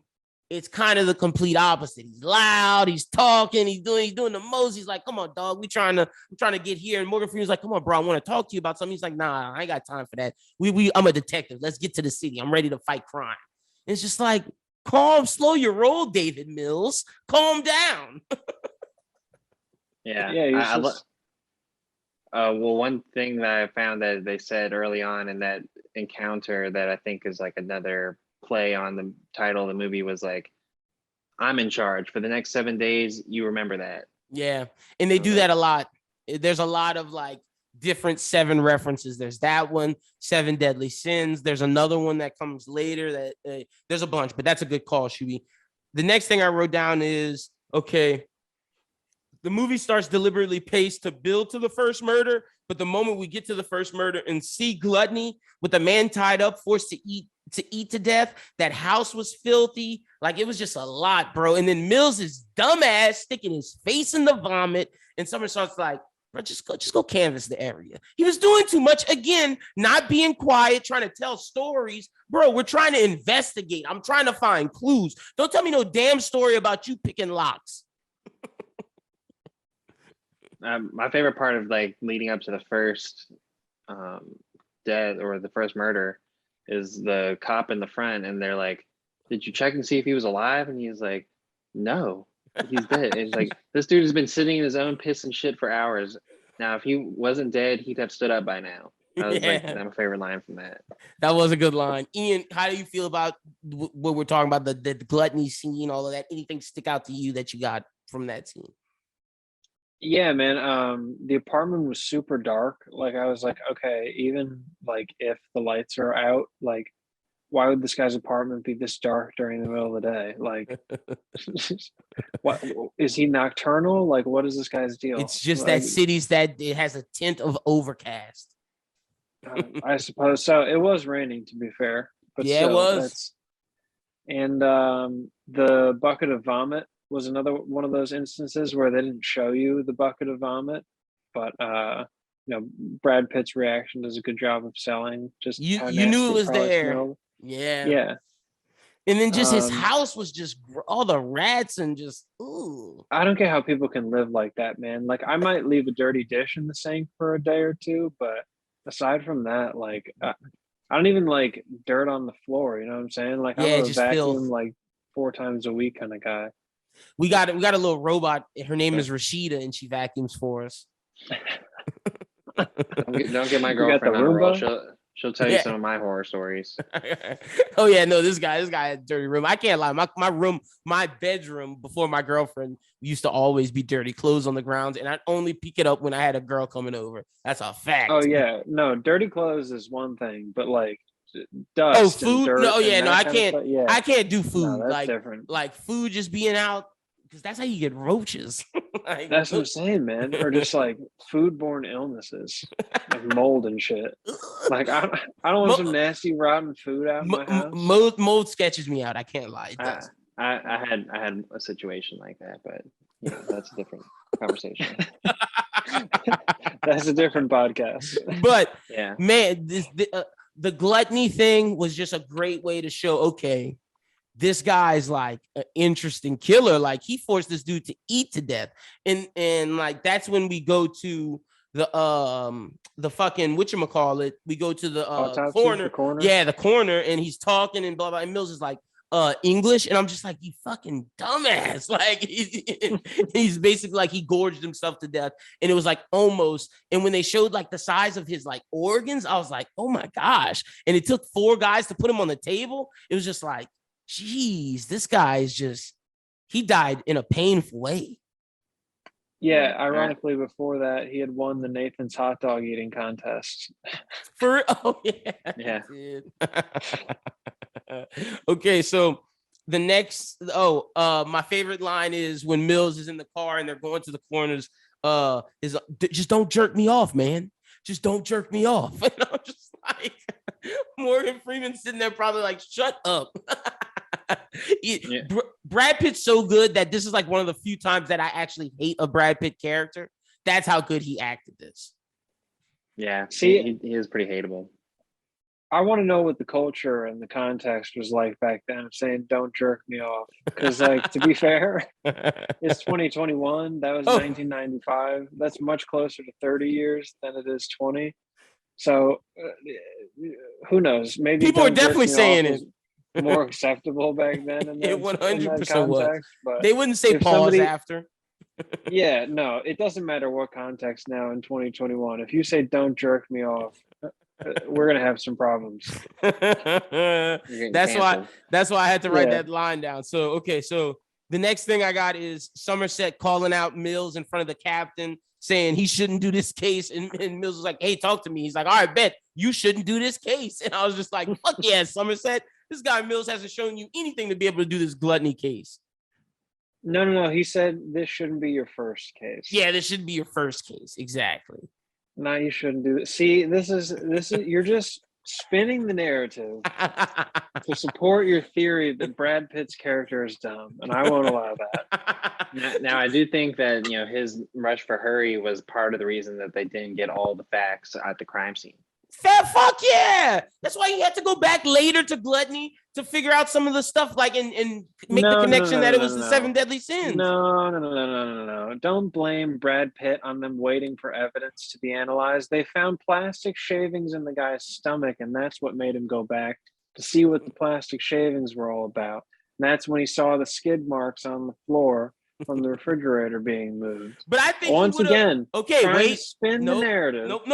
it's kind of the complete opposite. He's loud, he's talking, he's doing the most. He's like, come on, dog, I'm trying to get here. And Morgan Freeman's like, come on, bro, I want to talk to you about something. He's like, nah, I ain't got time for that. I'm a detective. Let's get to the city. I'm ready to fight crime. And it's just like, slow your roll, David Mills. Calm down.
Well, one thing that I found that they said early on in that encounter that I think is like another play on the title of the movie was like, I'm in charge for the next 7 days. You remember that.
Yeah. And they do that a lot. There's a lot of like different Seven references. There's that one, Seven Deadly Sins. There's another one that comes later that there's a bunch, but that's a good call, Shuby. The next thing I wrote down is, okay, the movie starts deliberately paced to build to the first murder, but the moment we get to the first murder and see gluttony with a man tied up, forced to eat to death, that house was filthy. Like it was just a lot, bro. And then Mills is dumbass sticking his face in the vomit, and Somerset's like, bro, just go canvas the area. He was doing too much. Again, not being quiet, trying to tell stories. Bro, we're trying to investigate. I'm trying to find clues. Don't tell me no damn story about you picking locks.
My favorite part of like leading up to the first death or the first murder is the cop in the front, and they're like, did you check and see if he was alive? And he's like, no, he's dead. And it's like, this dude has been sitting in his own piss and shit for hours. Now, if he wasn't dead, he'd have stood up by now. That was like my favorite line from that.
That was a good line. Ian, how do you feel about what we're talking about, the gluttony scene, all of that? Anything stick out to you that you got from that scene?
Yeah, man. The apartment was super dark. Like I was like, okay, even like if the lights are out, like why would this guy's apartment be this dark during the middle of the day? Like, what is he nocturnal? Like, what is this guy's deal?
It's just that cities that it has a tint of overcast.
I suppose so. It was raining, to be fair, but
yeah,
still,
it was.
And the bucket of vomit was another one of those instances where they didn't show you the bucket of vomit, but Brad Pitt's reaction does a good job of selling just
you knew it was there. Yeah.
Yeah.
And then just his house was just all the rats and just, ooh.
I don't care how people can live like that, man. Like, I might leave a dirty dish in the sink for a day or two, but aside from that, like, I don't even like dirt on the floor. You know what I'm saying? Like, I'm
Yeah,
a
just
vacuum
filth.
like 4 times a week kind of guy.
We got a little robot. Her name is Rashida, and she vacuums for us.
Don't get my
We got the
girlfriend on a roll.
Roomba.
She'll tell you some of my horror stories.
Oh yeah, no, this guy had a dirty room. I can't lie. My bedroom before my girlfriend used to always be dirty, clothes on the ground, and I'd only pick it up when I had a girl coming over. That's a fact.
Oh yeah, no, dirty clothes is one thing, but like dust
food?
and dirt.
No, yeah, no, I
can't. Yeah,
I can't do food.
no, that's
like
different.
Like food just being out because that's how you get roaches. Like,
That's what I'm saying, man. Or just like foodborne illnesses, like mold and shit. Like I don't want some nasty rotten food out in my house.
Mold sketches me out. I can't lie. It does.
I had a situation like that, but you know, that's a different conversation.
That's a different podcast.
But
yeah,
man, the gluttony thing was just a great way to show, okay, this guy's like an interesting killer. Like he forced this dude to eat to death. And like that's when we go to the fucking whatchamacallit. We go to the corner.
The corner.
Yeah, the corner, and he's talking and blah blah. And Mills is like, English, and I'm just like, you fucking dumbass. Like he's basically like he gorged himself to death, and it was like almost. And when they showed like the size of his like organs, I was like, oh my gosh. And it took 4 guys to put him on the table. It was just like, geez, this guy is just, he died in a painful way.
Yeah, ironically, before that, he had won the Nathan's hot dog eating contest.
Oh yeah. Okay, so the next, my favorite line is when Mills is in the car and they're going to the corners. Is just don't jerk me off, man. Just don't jerk me off. And I'm just like, Morgan Freeman sitting there probably like, shut up. Brad Pitt's so good that this is like one of the few times that I actually hate a Brad Pitt character. That's how good he acted this.
Yeah, see, he is pretty hateable.
I want to know what the culture and the context was like back then of saying don't jerk me off. Because like, to be fair, it's 2021. That was 1995. That's much closer to 30 years than it is 20. So who knows? Maybe
people are definitely saying it.
More acceptable back then.
It 100% was.
But
they wouldn't say pause after.
Yeah, no, it doesnn't matter what context now in 2021. If you say don't jerk me off, we're gonna have some problems.
That's why I had to write that line down. So the next thing I got is Somerset calling out Mills in front of the captain, saying he shouldn't do this case. And Mills was like, hey, talk to me. He's like, all right, bet you shouldn't do this case. And I was just like, fuck yeah, Somerset. This guy Mills hasn't shown you anything to be able to do this gluttony case.
No. He said this shouldn't be your first case.
Yeah, this should be your first case. Exactly.
No, you shouldn't do this. See, this is you're just spinning the narrative to support your theory that Brad Pitt's character is dumb, and I won't allow that.
Now, I do think that his rush for hurry was part of the reason that they didn't get all the facts at the crime scene.
Fuck yeah! That's why he had to go back later to gluttony to figure out some of the stuff, like and make the connection that it was the 7 deadly sins.
No. Don't blame Brad Pitt on them waiting for evidence to be analyzed. They found plastic shavings in the guy's stomach, and that's what made him go back to see what the plastic shavings were all about. And that's when he saw the skid marks on the floor from the refrigerator being moved.
But I think
once again,
wait,
spin the narrative.
Nope.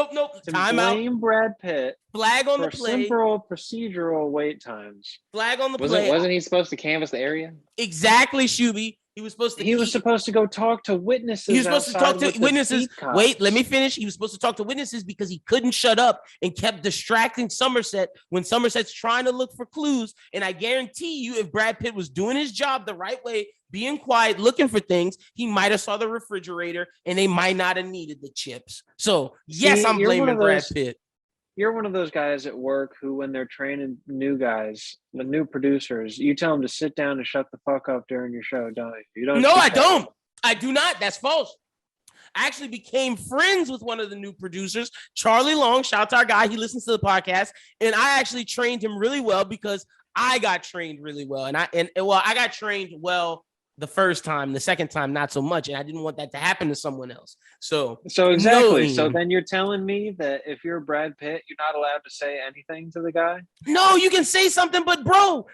Time out. Blame Brad Pitt.
Flag on the play.
Simple procedural wait times.
Flag on the play.
Wasn't he supposed to canvass the area?
Exactly, Shuby. He was supposed to
go talk to witnesses.
He was supposed to talk to witnesses. Wait, let me finish. He was supposed to talk to witnesses because he couldn't shut up and kept distracting Somerset when Somerset's trying to look for clues. And I guarantee you, if Brad Pitt was doing his job the right way, being quiet, looking for things, he might have saw the refrigerator and they might not have needed the chips. So yes, I'm blaming Brad Pitt.
You're one of those guys at work who, when they're training new guys, the new producers, you tell them to sit down and shut the fuck up during your show, don't you? You don't.
No, I don't. I do not. That's false. actually became friends with one of the new producers, Charlie Long. Shout out to our guy. He listens to the podcast. And I actually trained him really well because I got trained really well. And I got trained well the first time. The second time, not so much. And I didn't want that to happen to someone else. So
exactly. So then you're telling me that if you're Brad Pitt, you're not allowed to say anything to the guy?
No, you can say something, but bro,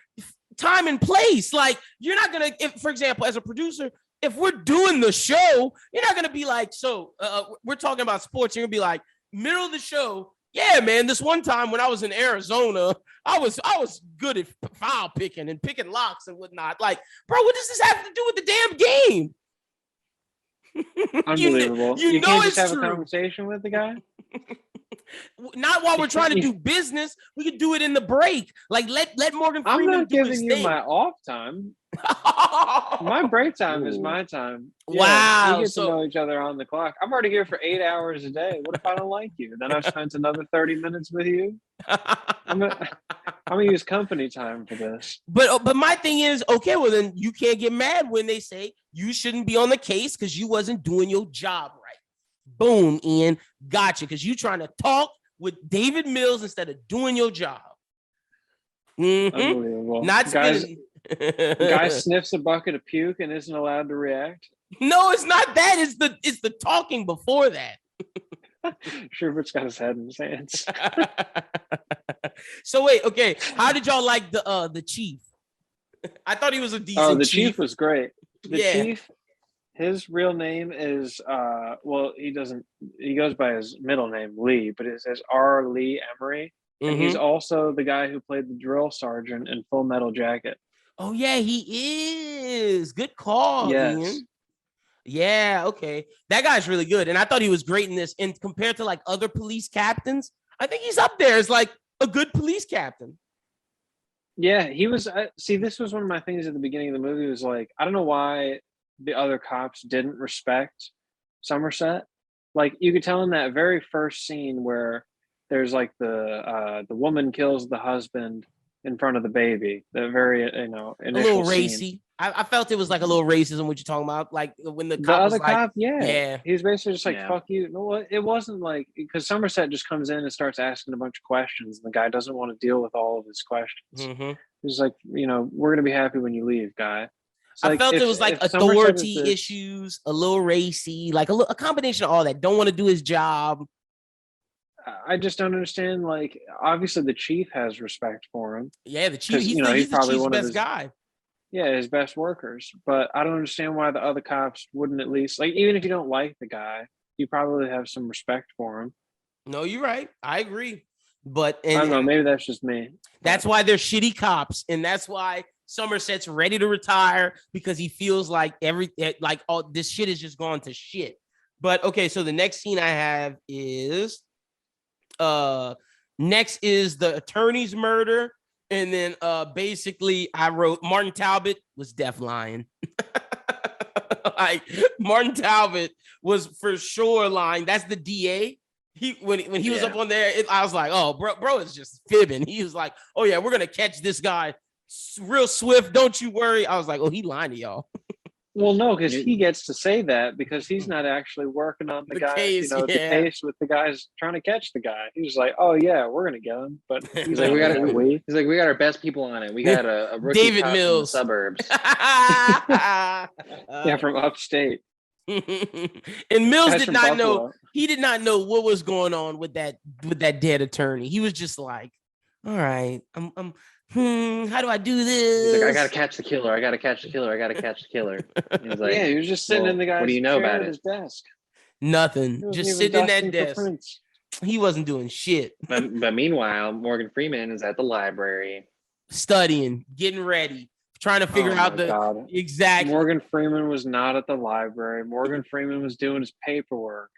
time and place. Like, you're not going to, for example, as a producer, if we're doing the show, you're not going to be like, so we're talking about sports. You're going to be like, middle of the show, yeah, man, this one time when I was in Arizona, I was good at foul picking and picking locks and whatnot. Like, bro, what does this have to do with the damn game?
Unbelievable. You know can't just have true. A conversation with the guy?
Not while we're trying to do business. We could do it in the break. Like, let Morgan Freeman
I'm not giving you my off time. My break time is my time.
Wow.
We get to know each other on the clock. I'm already here for 8 hours a day. What if I don't like you? Then I've spent another 30 minutes with you. I'm gonna use company time for this.
But my thing is, okay, well then you can't get mad when they say you shouldn't be on the case because you wasn't doing your job right. Boom, Ian, gotcha. Because you trying to talk with David Mills instead of doing your job.
Unbelievable.
Not spinning.
Guy sniffs a bucket of puke and isn't allowed to react.
No, it's not that. It's the talking before that.
Schubert's got his head in his hands.
So wait, okay. How did y'all like the chief? I thought he was a decent.
Oh, the chief was great. The chief, his real name is he goes by his middle name Lee, but it says R. Lee Emery. And he's also the guy who played the drill sergeant in Full Metal Jacket. Oh yeah, he is. Good call.
Yes. Ian. Yeah, okay. That guy's really good. And I thought he was great in this. And compared to like other police captains, I think he's up there as like a good police captain.
Yeah, he was. See, this was one of my things at the beginning of the movie was like, I don't know why the other cops didn't respect Somerset. Like, you could tell in that very first scene where there's like the woman kills the husband in front of the baby. The very, initial a
little racy. Scene. I felt it was like a little racism. What you're talking about, like when the cop
other
was like,
cop, yeah, he was basically just like, "Fuck you." No, it wasn't like because Somerset just comes in and starts asking a bunch of questions, and the guy doesn't want to deal with all of his questions. He's like, we're gonna be happy when you leave, guy.
I felt it was like authority issues, a little racy, like a combination of all that. Don't want to do his job.
I just don't understand. Like, obviously, the chief has respect for him.
Yeah, the chief. He's probably the best guy.
Yeah, his best workers. But I don't understand why the other cops wouldn't at least, like, even if you don't like the guy, you probably have some respect for him.
No, you're right. I agree. But
I don't know. Maybe that's just me.
That's why they're shitty cops, and that's why Somerset's ready to retire because he feels like all this shit is just gone to shit. But okay, so the next scene I have is next is the attorney's murder. And then basically I wrote Martin Talbot was deaf lying. Like Martin Talbot was for sure lying. That's the DA. When he was up on there, I was like, oh, bro is just fibbing. He was like, oh yeah, we're gonna catch this guy real swift. Don't you worry. I was like, oh, he lying to y'all.
Well, no, because he gets to say that because he's not actually working on the guy,
case,
the case with the guys trying to catch the guy. He's like, "Oh yeah, we're gonna get him," but
he's like, "We got our best people on it. We got a rookie
David Mills
from the suburbs,
yeah, from upstate."
And Mills did not know. He did not know what was going on with that dead attorney. He was just like, "All right, how do I do this?"
He's like, I gotta catch the killer. I gotta catch the killer. He was like,
yeah, he was just sitting in the guy's
what do you know about
his desk.
Nothing. Just sitting in that desk. He wasn't doing shit.
But meanwhile, Morgan Freeman is at the library.
Studying, getting ready, trying to figure out the exact.
Morgan Freeman was not at the library. Morgan Freeman was doing his paperwork.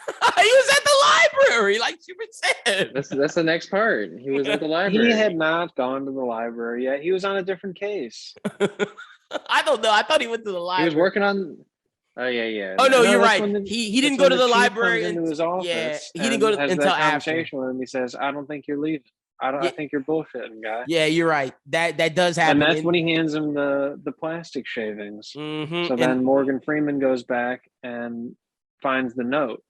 He was at the library, like Schubert said.
That's the next part. He was at the library.
He had not gone to the library yet. He was on a different case.
I don't know. I thought he went to the library.
He was working on. Oh yeah.
Oh no, you're right. He didn't go to the library
into his office.
Yeah, he didn't go until after.
Conversation with him. He says, "I don't think you're leaving. I think you're bullshitting, guy."
Yeah, you're right. That does happen.
And that's when he hands him the plastic shavings. So then Morgan Freeman goes back and finds the note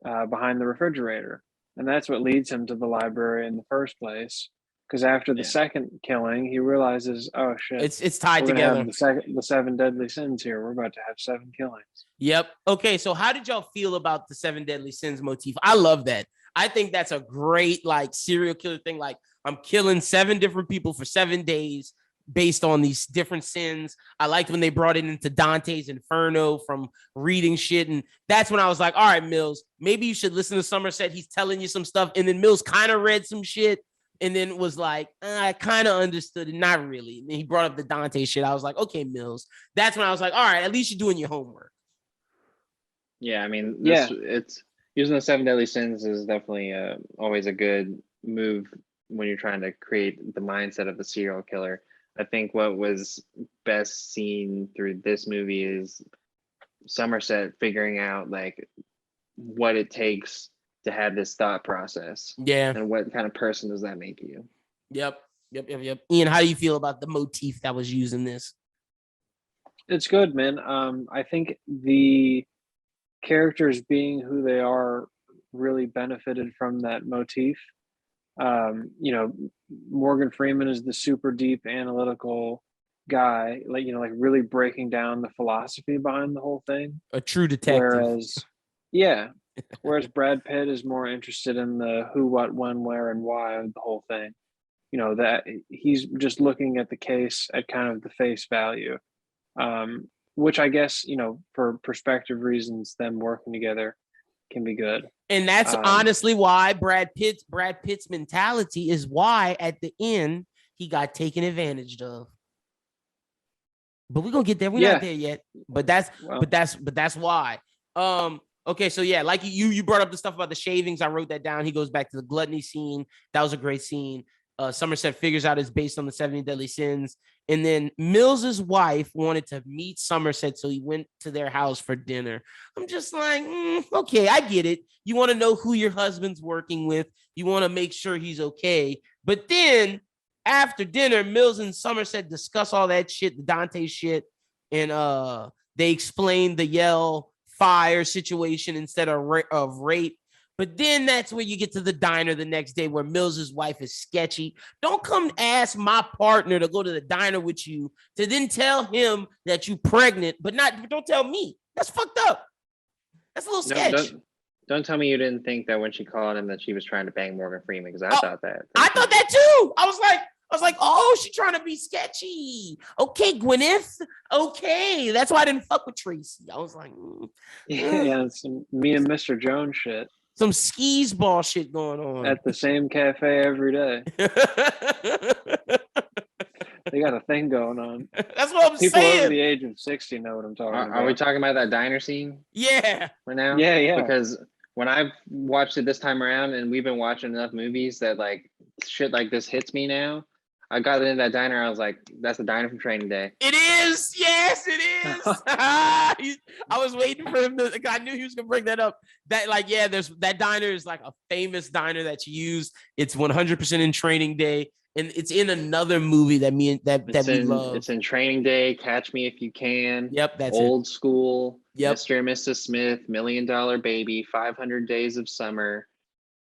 behind the refrigerator, and that's what leads him to the library in the first place. Because after the second killing, he realizes, oh shit,
it's tied
we're gonna
together.
have the 7 deadly sins here. We're about to have 7 killings.
Yep. Okay. So how did y'all feel about the 7 deadly sins motif? I love that. I think that's a great like serial killer thing. Like I'm killing 7 different people for 7 days based on these different sins. I liked when they brought it into Dante's Inferno from reading shit. And that's when I was like, all right, Mills, maybe you should listen to Somerset. He's telling you some stuff. And then Mills kind of read some shit and then was like, I kind of understood it. Not really. And he brought up the Dante shit. I was like, okay, Mills. That's when I was like, all right, at least you're doing your homework.
Yeah, I mean, it's using the 7 deadly sins is definitely always a good move when you're trying to create the mindset of the serial killer. I think what was best seen through this movie is Somerset figuring out like what it takes to have this thought process.
Yeah.
And what kind of person does that make you?
Yep. Ian, how do you feel about the motif that was used in this?
It's good, man. I think the characters being who they are really benefited from that motif. Morgan Freeman is the super deep analytical guy, like really breaking down the philosophy behind the whole thing.
A true detective.
Whereas Brad Pitt is more interested in the who, what, when, where, and why of the whole thing. That he's just looking at the case at kind of the face value, which I guess, for perspective reasons, them working together can be good.
And that's honestly why Brad Pitt's mentality is why at the end he got taken advantage of. But we're gonna get there. We're not there yet. But that's why. Okay, so yeah, like you brought up the stuff about the shavings. I wrote that down. He goes back to the gluttony scene. That was a great scene. Somerset figures out it's based on the 70 deadly sins. And then Mills's wife wanted to meet Somerset, so he went to their house for dinner. I'm just like, okay, I get it. You want to know who your husband's working with. You want to make sure he's okay. But then after dinner, Mills and Somerset discuss all that shit, the Dante shit, and they explain the yell fire situation instead of rape. But then that's where you get to the diner the next day where Mills's wife is sketchy. Don't come ask my partner to go to the diner with you to then tell him that you're pregnant, but don't tell me. That's fucked up. That's a little sketch.
Don't tell me you didn't think that when she called him that she was trying to bang Morgan Freeman, because I thought that.
I thought that too. I was like, oh, she's trying to be sketchy. Okay, Gwyneth. Okay. That's why I didn't fuck with Tracy. I was like,
yeah, it's me and Mr. Jones shit.
Some skis ball shit going on
at the same cafe every day. They got a thing going on.
That's what I'm saying.
People over the age of 60 know what I'm talking about.
Are we talking about that diner scene?
Yeah.
Right now?
Yeah.
Because when I've watched it this time around, and we've been watching enough movies that like shit like this hits me now. I got into that diner. I was like, that's the diner from Training Day.
It is. Yes, it is. I was waiting for him to, I knew he was going to bring that up. That there's that diner is like a famous diner that's used. It's 100% in Training Day. And it's in another movie that we love.
It's in Training Day, Catch Me If You Can.
Yep, that's
Old School.
Yep.
Mr. and Mrs. Smith, $1 Million Baby, 500 Days of Summer.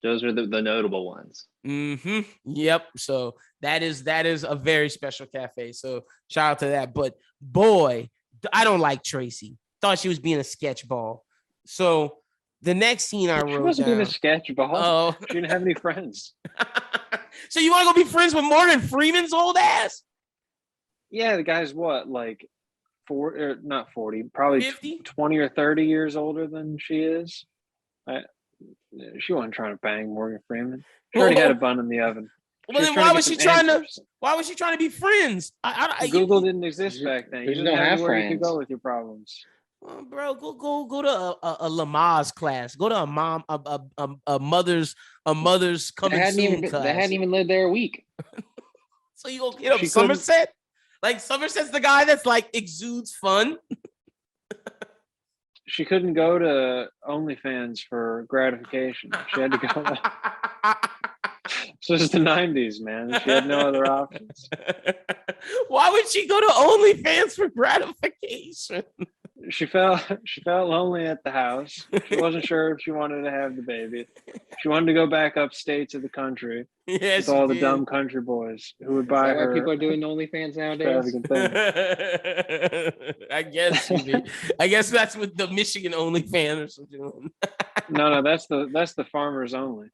Those are the notable ones.
Mm-hmm. Yep. So that is a very special cafe. So shout out to that. But boy, I don't like Tracy. Thought she was being a sketch ball. So the next scene I wrote
she wasn't being a sketch ball.
Oh,
she didn't have any friends.
So you want to go be friends with Morgan Freeman's old ass?
Yeah, the guy's what, like 40, or not 40, probably
50?
20 or 30 years older than she is. She wasn't trying to bang Morgan Freeman. She already had a bun in the oven.
Well, then why was she trying to be friends?
Google didn't exist back then. You didn't have where you could go with your problems.
Bro, go to a Lamaze class. Go to a mother's coming soon class.
They hadn't even lived there a week.
So you go get up Somerset? Like Somerset's the guy that's like exudes fun.
She couldn't go to OnlyFans for gratification. She had to go. So it's the 90s, man. She had no other options.
Why would she go to OnlyFans for gratification?
she felt lonely at the house. She wasn't sure if she wanted to have the baby. She wanted to go back upstate to the country with all the dumb country boys who would buy her.
Why people are doing OnlyFans nowadays?
I guess I guess that's what the Michigan OnlyFans are doing.
No, that's the farmers only.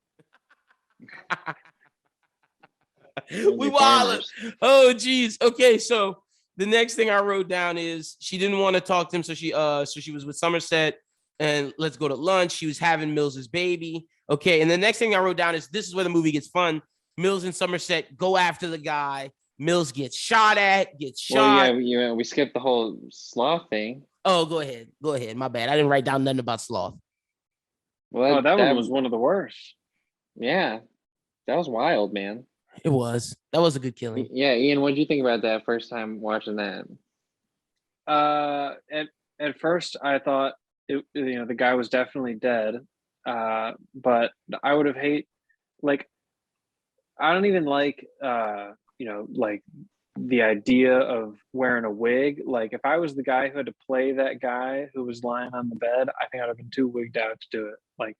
We wildin'. Oh geez. Okay, so the next thing I wrote down is she didn't want to talk to him, so she was with Somerset and let's go to lunch. She was having Mills's baby. Okay, and the next thing I wrote down is this is where the movie gets fun. Mills and Somerset go after the guy. Mills gets shot.
Well, yeah, we skipped the whole sloth thing.
Oh, go ahead. My bad. I didn't write down nothing about sloth.
Well, that one was one of the worst.
Yeah, that was wild, man.
It was. That was a good killing.
Yeah, Ian, what did you think about that first time watching that?
At first, I thought the guy was definitely dead. But I would have I don't even like like the idea of wearing a wig. Like if I was the guy who had to play that guy who was lying on the bed, I think I'd have been too wigged out to do it. Like,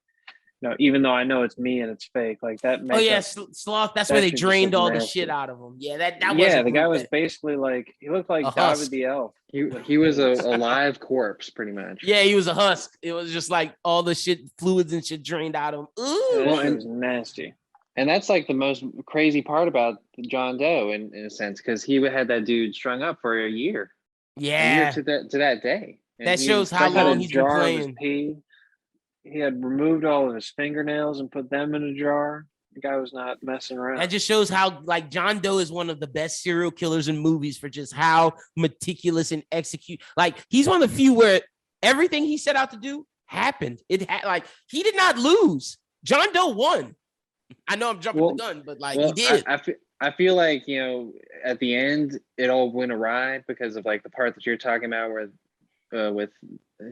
even though I know it's me and it's fake, like that.
Oh yeah, sloth. That's where they drained all the shit out of him. Yeah, that.
Yeah, the guy was basically like he looked like David the Elf.
He was a live corpse, pretty much.
Yeah, he was a husk. It was just like all the shit, fluids and shit drained out of him. Ooh,
well, it was nasty.
And that's like the most crazy part about John Doe, in a sense, because he had that dude strung up for a year.
Yeah,
to that day. And
that shows how long he's been playing.
He had removed all of his fingernails and put them in a jar. The guy was not messing around.
That just shows how like John Doe is one of the best serial killers in movies for just how meticulous and execute. Like he's one of the few where everything he set out to do happened. Like he did not lose. John Doe won. I know I'm jumping the gun, but he did.
I feel like at the end it all went awry because of like the part that you're talking about where with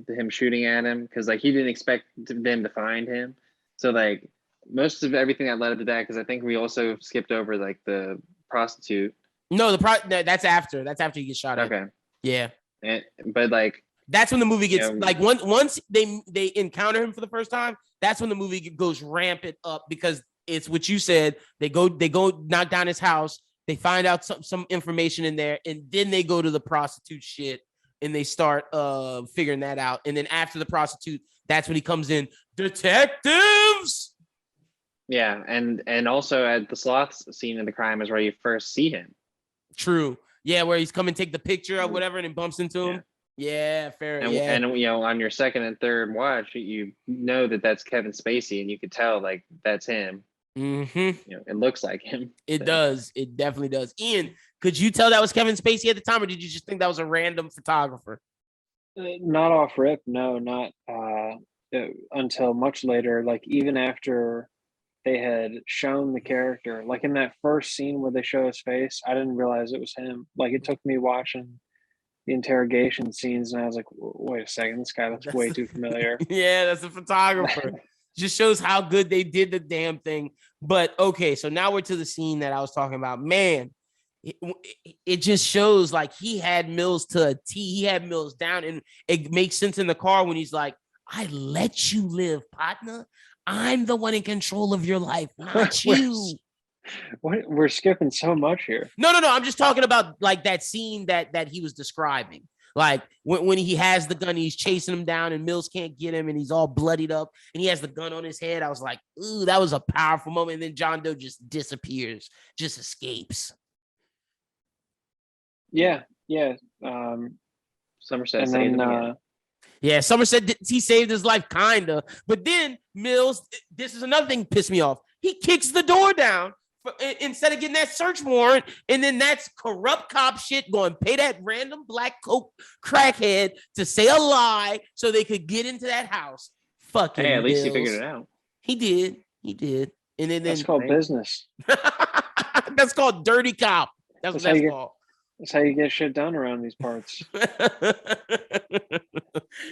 him shooting at him, because like he didn't expect them to find him. So like most of everything that led up to that, because I think we also skipped over like the prostitute.
No, that's after. That's after he gets shot at.
Okay.
Yeah.
But like
that's when the movie gets like once they encounter him for the first time, that's when the movie goes rampant up, because it's what you said. They go knock down his house. They find out some information in there, and then they go to the prostitute shit. And they start figuring that out. And then after the prostitute, that's when he comes in. Detectives!
Yeah, and also at the sloth scene of the crime is where you first see him.
True. Yeah, where he's come and take the picture or whatever and then bumps into him. Yeah, fair.
And on your second and third watch, you know that's Kevin Spacey, and you could tell like that's him.
Mm-hmm.
It looks like him.
It does. It definitely does. Ian, could you tell that was Kevin Spacey at the time, or did you just think that was a random photographer?
Not off rip, no, not until much later. Like even after they had shown the character, like in that first scene where they show his face, I didn't realize it was him. Like it took me watching the interrogation scenes, and I was like, "Wait a second, this guy looks way too familiar."
Yeah, that's a photographer. Just shows how good they did the damn thing. But okay, so now we're to the scene that I was talking about. Man, it just shows like he had Mills to a T. He had Mills down, and it makes sense in the car when he's like, "I let you live, partner. I'm the one in control of your life, not you."
We're skipping so much here.
No. I'm just talking about like that scene that he was describing. Like when he has the gun, he's chasing him down and Mills can't get him and he's all bloodied up and he has the gun on his head. I was like, ooh, that was a powerful moment. And then John Doe just disappears, just escapes.
Yeah.
Somerset saved him.
Yeah, Somerset, he saved his life, kinda. But then Mills, this is another thing pissed me off. He kicks the door down instead of getting that search warrant, and then that's corrupt cop shit going pay that random black coke crackhead to say a lie so they could get into that house. Fucking
at least
Mills.
he figured it out.
He did. And then
that's called business.
That's called dirty cop. That's what that's called.
That's how you get shit done around these parts.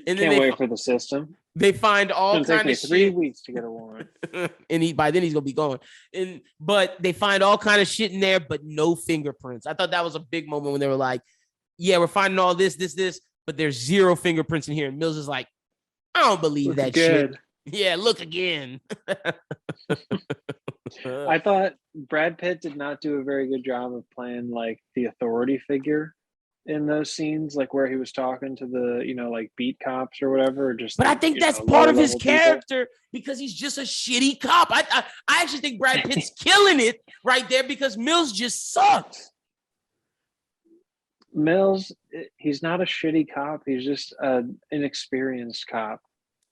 And
Can't wait for the system.
They find all
kinds of
shit.
3 weeks to get a warrant.
And by then he's gonna be gone. But they find all kind of shit in there, but no fingerprints. I thought that was a big moment when they were like, "Yeah, we're finding all this, but there's 0 fingerprints in here. And Mills is like, I don't believe that shit. Yeah, look again.
I thought Brad Pitt did not do a very good job of playing like the authority figure in those scenes, like where he was talking to the, like beat cops or whatever. Or just,
but I think that's part of his character because he's just a shitty cop. I actually think Brad Pitt's killing it right there because Mills just sucks.
Mills, he's not a shitty cop. He's just an inexperienced cop.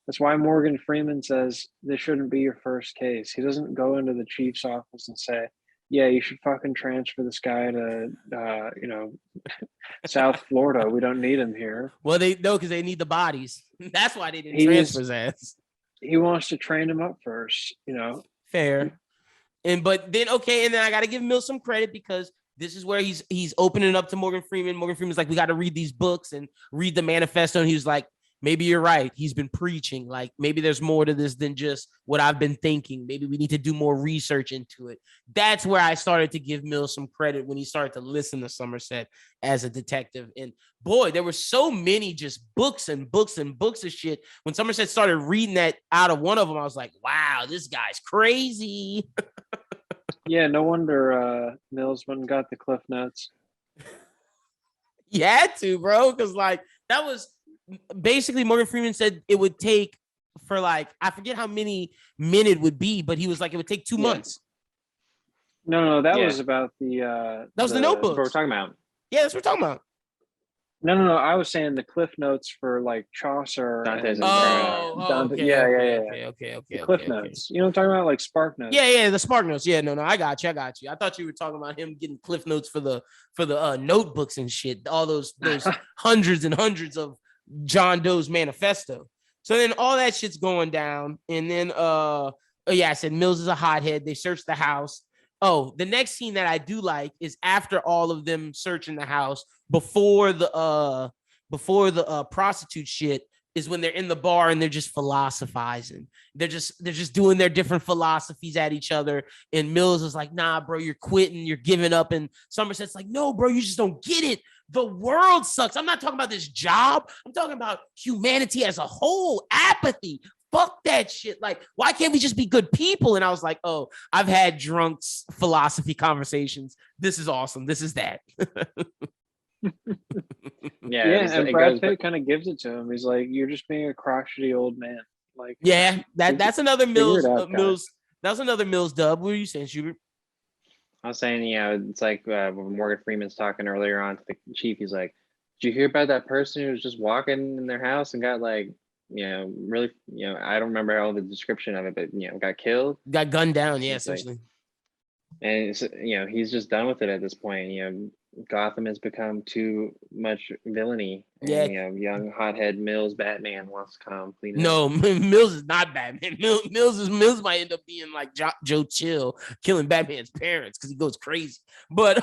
That's why Morgan Freeman says this shouldn't be your first case. He doesn't go into the chief's office and say, yeah, you should fucking transfer this guy to, South Florida. We don't need him here.
Well, because they need the bodies. That's why they didn't transfer his ass.
He wants to train him up first,
Fair. But then I got to give Mills some credit because this is where he's opening up to Morgan Freeman. Morgan Freeman's like, we got to read these books and read the manifesto. And he was like, maybe you're right. He's been preaching. Like, maybe there's more to this than just what I've been thinking. Maybe we need to do more research into it. That's where I started to give Mills some credit when he started to listen to Somerset as a detective. And boy, there were so many just books and books and books of shit. When Somerset started reading that out of one of them, I was like, wow, this guy's crazy.
Yeah, no wonder Mills went and got the Cliff Notes.
You had to, bro, because like that was basically Morgan Freeman said it would take for like I forget how many men it would be, but he was like it would take 2 months.
No, that was about the
that was the notebook.
What we're talking about.
Yeah, that's what we're talking about.
No. I was saying the Cliff Notes for like Chaucer.
Dante's
Dante.
Okay,
Yeah.
Okay.
The Cliff Notes. You know what I'm talking about? Like Spark Notes.
Yeah, the Spark Notes. Yeah, no, I got you. I thought you were talking about him getting Cliff Notes for the notebooks and shit. All those hundreds and hundreds of John Doe's manifesto. So then all that shit's going down. And then I said Mills is a hothead. They search the house. Oh, the next scene that I do like is after all of them searching the house before the prostitute shit is when they're in the bar and they're just philosophizing. They're just doing their different philosophies at each other. And Mills is like, nah, bro, you're quitting, you're giving up. And Somerset's like, no, bro, you just don't get it. The world sucks. I'm not talking about this job. I'm talking about humanity as a whole, apathy. Fuck that shit. Like, why can't we just be good people? And I was like, oh, I've had drunks philosophy conversations. This is awesome. This is that.
And Brad Pitt kind of gives it to him. He's like, you're just being a crotchety old man. Like,
yeah, that's another Mills. That's another Mills dub. What are you saying, Schubert?
I was saying, it's like when Morgan Freeman's talking earlier on to the chief. He's like, did you hear about that person who was just walking in their house and got like, really, I don't remember all the description of it, but got killed,
got gunned down, essentially.
And it's, he's just done with it at this point. Gotham has become too much villainy. And, young hothead Mills Batman wants to come clean it up.
Mills is not Batman. Mills might end up being like Joe Chill, killing Batman's parents because he goes crazy. But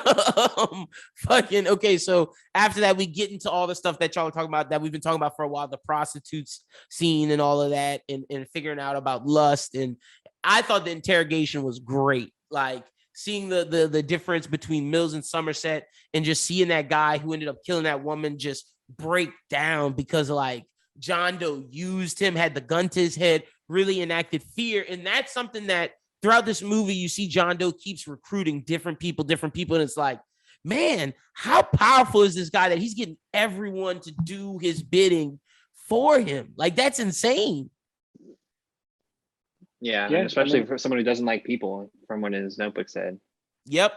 fucking okay. So after that, we get into all the stuff that y'all are talking about that we've been talking about for a while, the prostitutes scene and all of that, and figuring out about lust. And I thought the interrogation was great. Like, seeing the difference between Mills and Somerset and just seeing that guy who ended up killing that woman just break down because like John Doe used him, had the gun to his head, really enacted fear. And that's something that throughout this movie, you see John Doe keeps recruiting different people. And it's like, man, how powerful is this guy that he's getting everyone to do his bidding for him? Like, that's insane.
Yeah, especially for someone who doesn't like people, from what his notebook said.
Yep.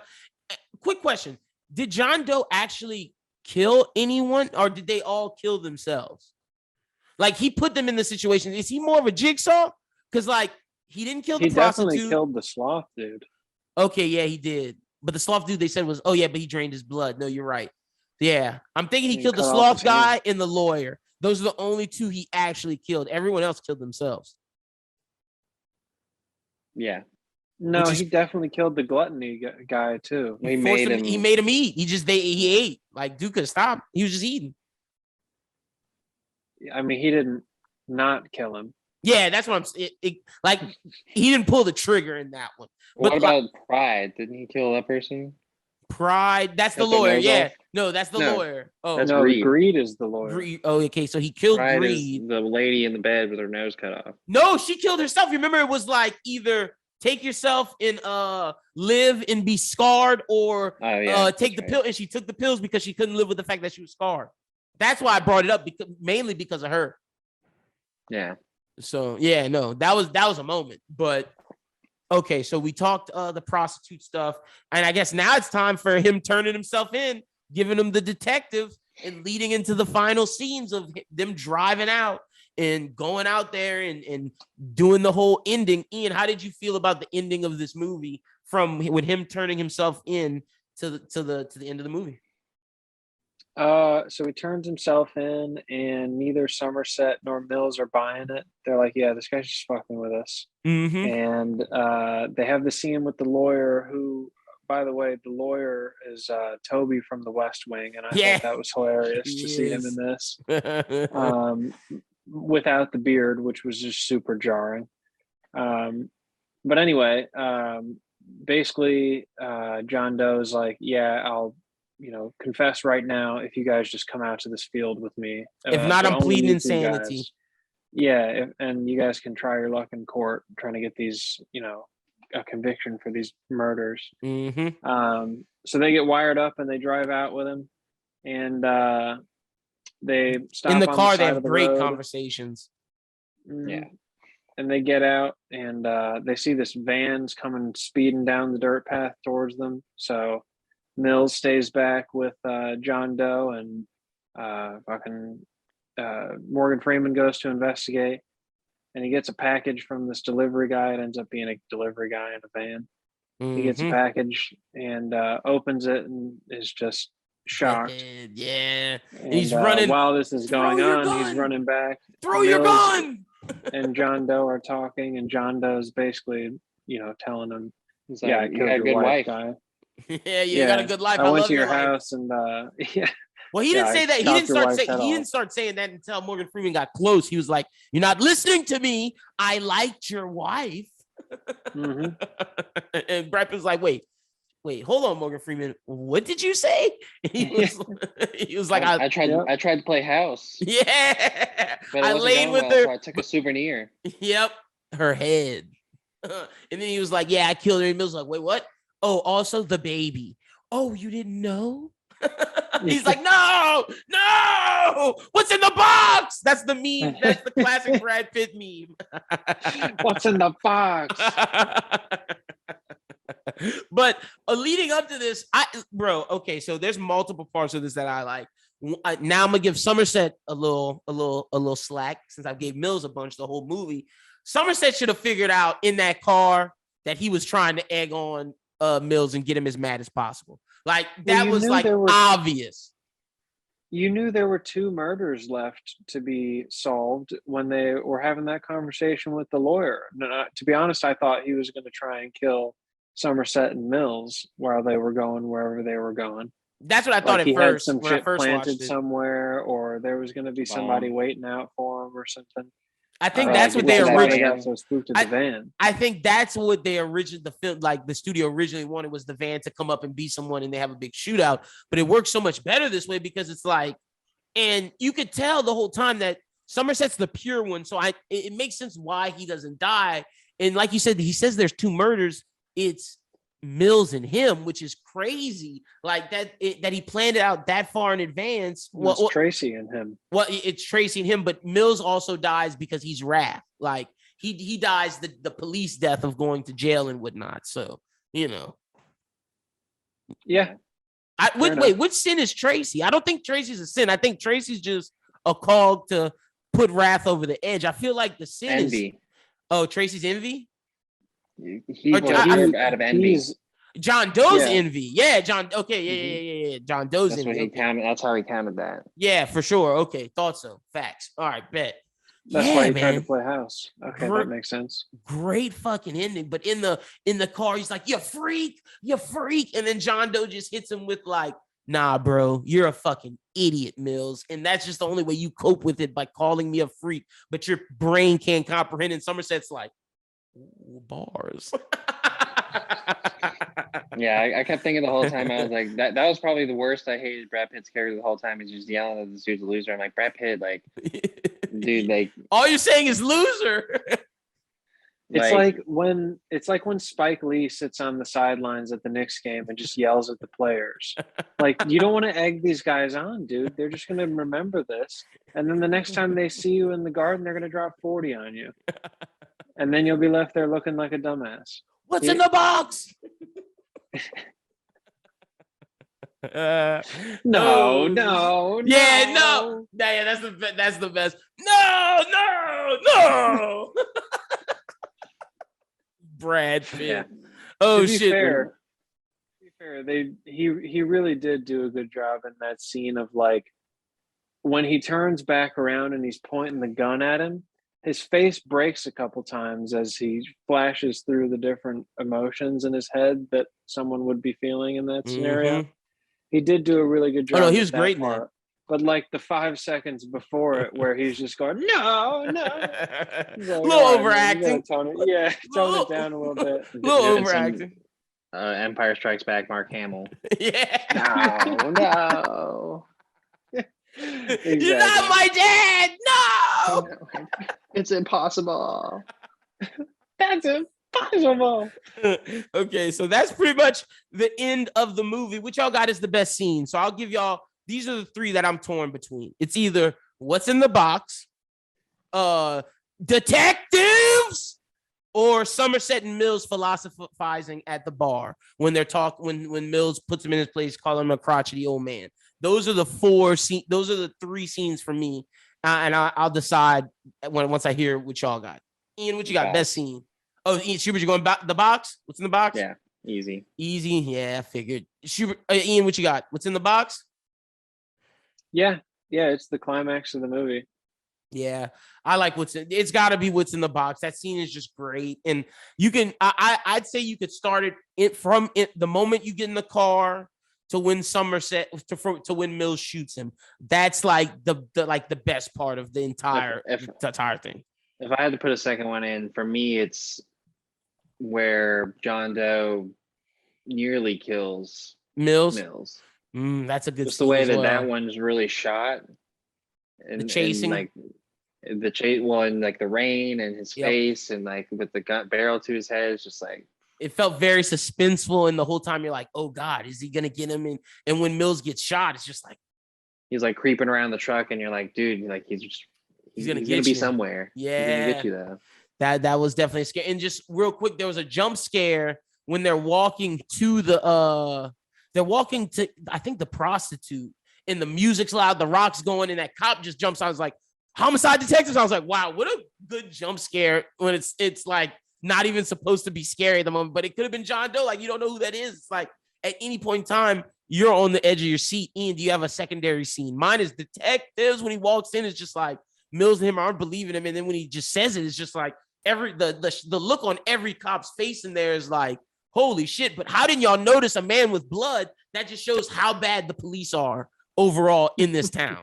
Quick question. Did John Doe actually kill anyone, or did they all kill themselves? Like, he put them in the situation. Is he more of a jigsaw? Because, like, he didn't kill the prostitute.
He definitely killed the sloth dude.
Okay, yeah, he did. But the sloth dude, they said was, but he drained his blood. No, you're right. Yeah. I'm thinking he killed the sloth guy and the lawyer. Those are the only two he actually killed. Everyone else killed themselves.
Yeah.
No, he definitely killed the gluttony guy too.
He made him eat. He ate. Like, dude could stop. He was just eating.
I mean, he didn't not kill him.
Yeah, that's what I'm saying. Like, he didn't pull the trigger in that one.
What about Pride? Didn't he kill that person?
Pride. That's the
Cut their
lawyer.
nose
Yeah.
off.
No, that's the
No,
lawyer. Oh,
that's
No,
Greed.
Greed is the lawyer.
Greed. Oh, okay. So he killed
Pride
Greed.
is the lady in the bed with her nose cut off.
No, she killed herself. Remember, it was like either take yourself and live and be scarred, or take the pill. And she took the pills because she couldn't live with the fact that she was scarred. That's why I brought it up, mainly because of her.
Yeah.
So yeah, no, that was a moment. But okay, so we talked the prostitute stuff, and I guess now it's time for him turning himself in, giving him the detective, and leading into the final scenes of them driving out and going out there and doing the whole ending. Ian, how did you feel about the ending of this movie from with him turning himself in to the end of the movie?
So he turns himself in, and neither Somerset nor Mills are buying it. They're like, yeah, this guy's just fucking with us.
Mm-hmm.
And they have the scene with the lawyer, who, by the way, the lawyer is Toby from The West Wing, and I thought that was hilarious to see him in this. Without the beard, which was just super jarring. But anyway, basically, John Doe's like, yeah, I'll, confess right now if you guys just come out to this field with me.
If not, I'm pleading insanity.
Yeah, and you guys can try your luck in court trying to get these, a conviction for these murders.
Mm-hmm.
So they get wired up and they drive out with him, and they stop
in the
on
car.
The
They
side
have
of the
great
road.
conversations.
Yeah. And they get out, and they see this van's coming speeding down the dirt path towards them. So Mills stays back with John Doe, and Morgan Freeman goes to investigate, and he gets a package from this delivery guy. It ends up being a delivery guy in a van.
Mm-hmm.
He gets a package and opens it and is just shocked.
Yeah.
And
he's running.
While this is going on, he's running back.
Throw your gun!
And John Doe are talking, and John Doe's basically, telling him,
He's
yeah,
like,
I killed your wife, guy.
Yeah, you got a good life.
I went
love
to your
life.
house, and yeah.
Well, he didn't say that. He didn't start saying that until Morgan Freeman got close. He was like, "You're not listening to me. I liked your wife."
Mm-hmm.
And Brad was like, "Wait, hold on, Morgan Freeman. What did you say?" He was like,
I tried to play house.
Yeah,
but
I laid with her.
So I took a souvenir.
Yep, her head. And then he was like, "Yeah, I killed her." And Mills was like, "Wait, what? Oh, also the baby. Oh, you didn't know?" He's like, no, what's in the box? That's the meme. That's the classic Brad Pitt meme.
What's in the box?
But leading up to this, okay, so there's multiple parts of this that I like. Now I'm gonna give Somerset a little slack, since I gave Mills a bunch the whole movie. Somerset should have figured out in that car that he was trying to egg on Mills and get him as mad as possible. Like, that was like obvious.
You knew there were 2 murders left to be solved when they were having that conversation with the lawyer. To be honest, I thought he was going to try and kill Somerset and Mills while they were going wherever they were going.
That's what I thought at first.
Some
when I
shit
first
planted somewhere, or there was going to be somebody waiting out for him or something.
I think that's what they originally
got so spooked at the van.
I think that's what they the film, like the studio originally wanted, was the van to come up and beat someone and they have a big shootout. But it works so much better this way, because it's like, and you could tell the whole time that Somerset's the pure one. So it makes sense why he doesn't die. And like you said, he says there's 2 murders. It's Mills and him, which is crazy. Like that he planned it out that far in advance.
Well, Tracy and him.
Well, it's Tracy and him, but Mills also dies because he's wrath. Like he dies the police death of going to jail and whatnot. So
yeah.
Which sin is Tracy? I don't think Tracy's a sin. I think Tracy's just a call to put wrath over the edge. I feel like the sin
envy.
Is. Oh, Tracy's envy.
He was out of envy.
John Doe's envy. Yeah, John. Okay, yeah. John Doe's envy.
That's how he counted that.
Yeah, for sure. Okay, thought so. Facts. All right, bet.
That's why he tried to play house. Okay, that makes sense.
Great fucking ending. But in the car, he's like, "You freak," and then John Doe just hits him with like, "Nah, bro, you're a fucking idiot, Mills," and that's just the only way you cope with it, by calling me a freak. But your brain can't comprehend. And Somerset's like, bars.
Yeah, I kept thinking the whole time. I was like, that was probably the worst. I hated Brad Pitt's character the whole time. He's just yelling that this dude's a loser. I'm like, Brad Pitt, like, dude, like,
all you're saying is loser.
It's like when Spike Lee sits on the sidelines at the Knicks game and just yells at the players. Like, you don't want to egg these guys on, dude. They're just going to remember this. And then the next time they see you in the Garden, they're going to drop 40 on you. And then you'll be left there looking like a dumbass.
What's in the box?
No.
Yeah, no. Yeah, that's the best. No. Brad Pitt.
Yeah.
Oh
to be
shit.
Fair, he really did do a good job in that scene of like when he turns back around and he's pointing the gun at him, his face breaks a couple times as he flashes through the different emotions in his head that someone would be feeling in that scenario.
Mm-hmm.
He did do a really good job.
Oh no, he was great in that.
But like the 5 seconds before it, where he's just going, no,
like, little overacting.
Tone it down a little bit.
Little overacting.
Empire Strikes Back, Mark Hamill.
Yeah.
No. Exactly.
You're not my dad. No.
It's impossible.
That's impossible.
Okay, so that's pretty much the end of the movie. Which y'all got is the best scene. So I'll give y'all. These are the three that I'm torn between. It's either what's in the box, detectives, or Somerset and Mills philosophizing at the bar when they're when Mills puts him in his place, calling him a crotchety old man. Those are the those are the three scenes for me, and I'll decide once I hear what y'all got. Ian, what you got? Best scene? Oh, Ian Schubert, you going back the box? What's in the box?
Yeah, easy.
Yeah, I figured. Schubert, Ian, what you got? What's in the box?
Yeah, it's the climax of the movie.
Yeah, I like it's got to be what's in the box. That scene is just great, and you can. I'd say you could start it from the moment you get in the car to when Somerset to when Mills shoots him. That's like the best part of the entire thing.
If I had to put a second one in, for me, it's where John Doe nearly kills
Mills. That's a good.
Just the way that one's really shot, and
the chasing,
and like the chase, and like the rain and his face, and like with the gun barrel to his head, it's just like
it felt very suspenseful, and the whole time you're like, "Oh God, is he gonna get him?" And when Mills gets shot, it's just like
he's like creeping around the truck, and you're like, "Dude, like he's gonna be somewhere."
Yeah,
he's gonna get you though.
That was definitely scary. And just real quick, there was a jump scare when they're walking to I think the prostitute, and the music's loud, the rock's going, and that cop just jumps on. I was like, homicide detectives. I was like, wow, what a good jump scare when it's like not even supposed to be scary at the moment, but it could have been John Doe. Like, you don't know who that is. It's like at any point in time, you're on the edge of your seat. Ian, do you have a secondary scene? Mine is detectives. When he walks in, it's just like Mills and him aren't believing him. And then when he just says it, it's just like the look on every cop's face in there is like, holy shit. But how didn't y'all notice a man with blood? That just shows how bad the police are overall in this town.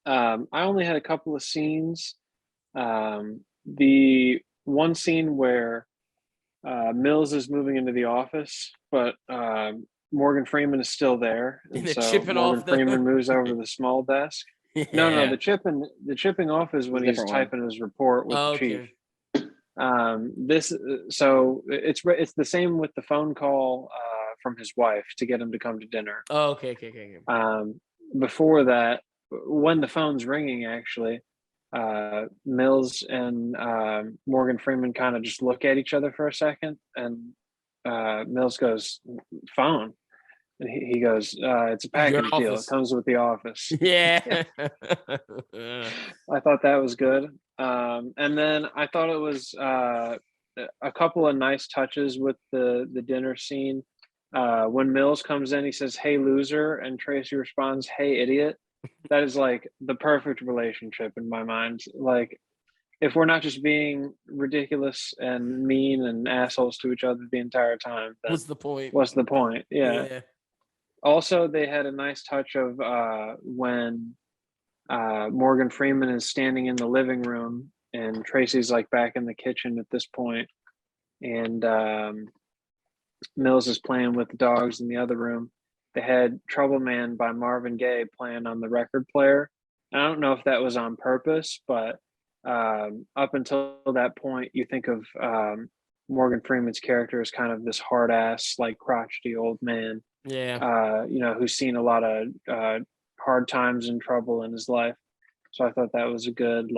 I only had a couple of scenes. The one scene where Mills is moving into the office, but Morgan Freeman is still there. And so Morgan Freeman moves over to the small desk. Yeah. No, the chipping off is when he's typing his report with the chief. It's the same with the phone call from his wife to get him to come to dinner.
Oh, okay.
Before that, when the phone's ringing, actually, Mills and Morgan Freeman kind of just look at each other for a second, and Mills goes, "Phone," and he goes, "It's a package deal. It comes with the office."
Yeah.
I thought that was good. And then I thought it was a couple of nice touches with the dinner scene. When Mills comes in, he says, "Hey, loser," and Tracy responds, "Hey, idiot." That is like the perfect relationship in my mind. Like, if we're not just being ridiculous and mean and assholes to each other the entire time, then what's the point? Yeah. Also, they had a nice touch of when Morgan Freeman is standing in the living room and Tracy's like back in the kitchen at this point, and Mills is playing with the dogs in the other room, they had Trouble Man by Marvin Gaye playing on the record player. I don't know if that was on purpose, but up until that point, you think of Morgan Freeman's character as kind of this hard ass, like crotchety old man, who's seen a lot of hard times and trouble in his life. So I thought that was a good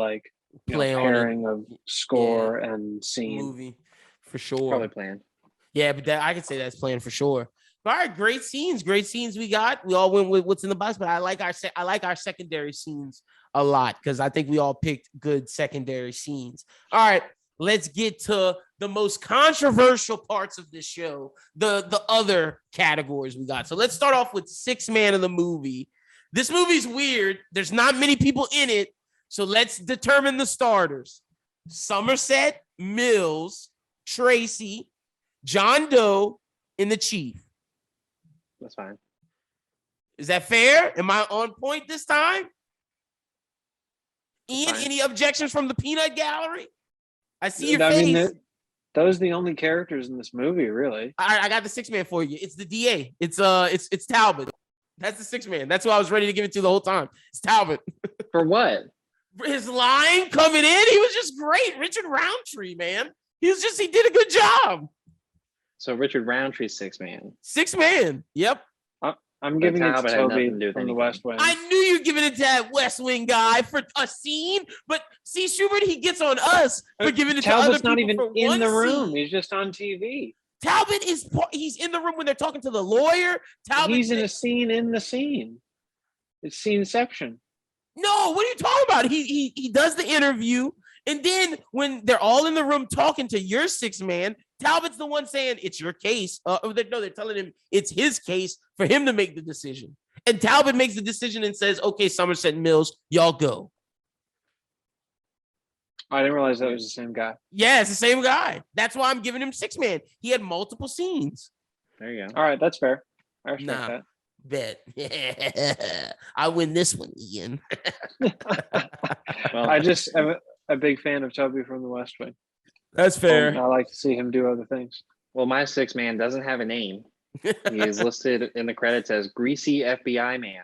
pairing of score and scene.
Movie for sure.
Probably planned.
Yeah, but I could say that's planned for sure. All right, great scenes we got. We all went with what's in the box, but I like our secondary scenes a lot because I think we all picked good secondary scenes. All right, let's get to the most controversial parts of this show, the other categories we got. So let's start off with sixth man of the movie. This movie's weird. There's not many people in it, so let's determine the starters. Somerset, Mills, Tracy, John Doe, and the Chief.
That's fine.
Is that fair? Am I on point this time? Ian, any objections from the peanut gallery? I see your face.
Those are the only characters in this movie, really.
I got the six man for you. It's the DA. It's Talbot. That's the six man. That's who I was ready to give it to the whole time. It's Talbot.
For what?
His line coming in, he was just great. Richard Roundtree, man. He did a good job.
So Richard Roundtree, six man.
Six man. Yep.
I'm giving it to Toby from the West Wing.
I knew you were giving it to that West Wing guy for a scene, but see, Schubert, he gets on us for giving it to other people. Talbot's not even
in the room. He's just on TV.
Talbot he's in the room when they're talking to the lawyer.
He's in a scene in the scene. It's sceneception.
No, what are you talking about? He does the interview, and then when they're all in the room talking to your six man, Talbot's the one saying it's your case. They're telling him it's his case for him to make the decision. And Talbot makes the decision and says, okay, Somerset and Mills, y'all go.
I didn't realize that was the same guy.
Yeah, it's the same guy. That's why I'm giving him six man. He had multiple scenes.
There you go.
All right, that's fair. I respect that.
Bet. Yeah. I win this one, Ian.
Well, I just am a big fan of Toby from the West Wing.
That's fair.
I like to see him do other things.
Well, my six man doesn't have a name. He is listed in the credits as Greasy FBI Man.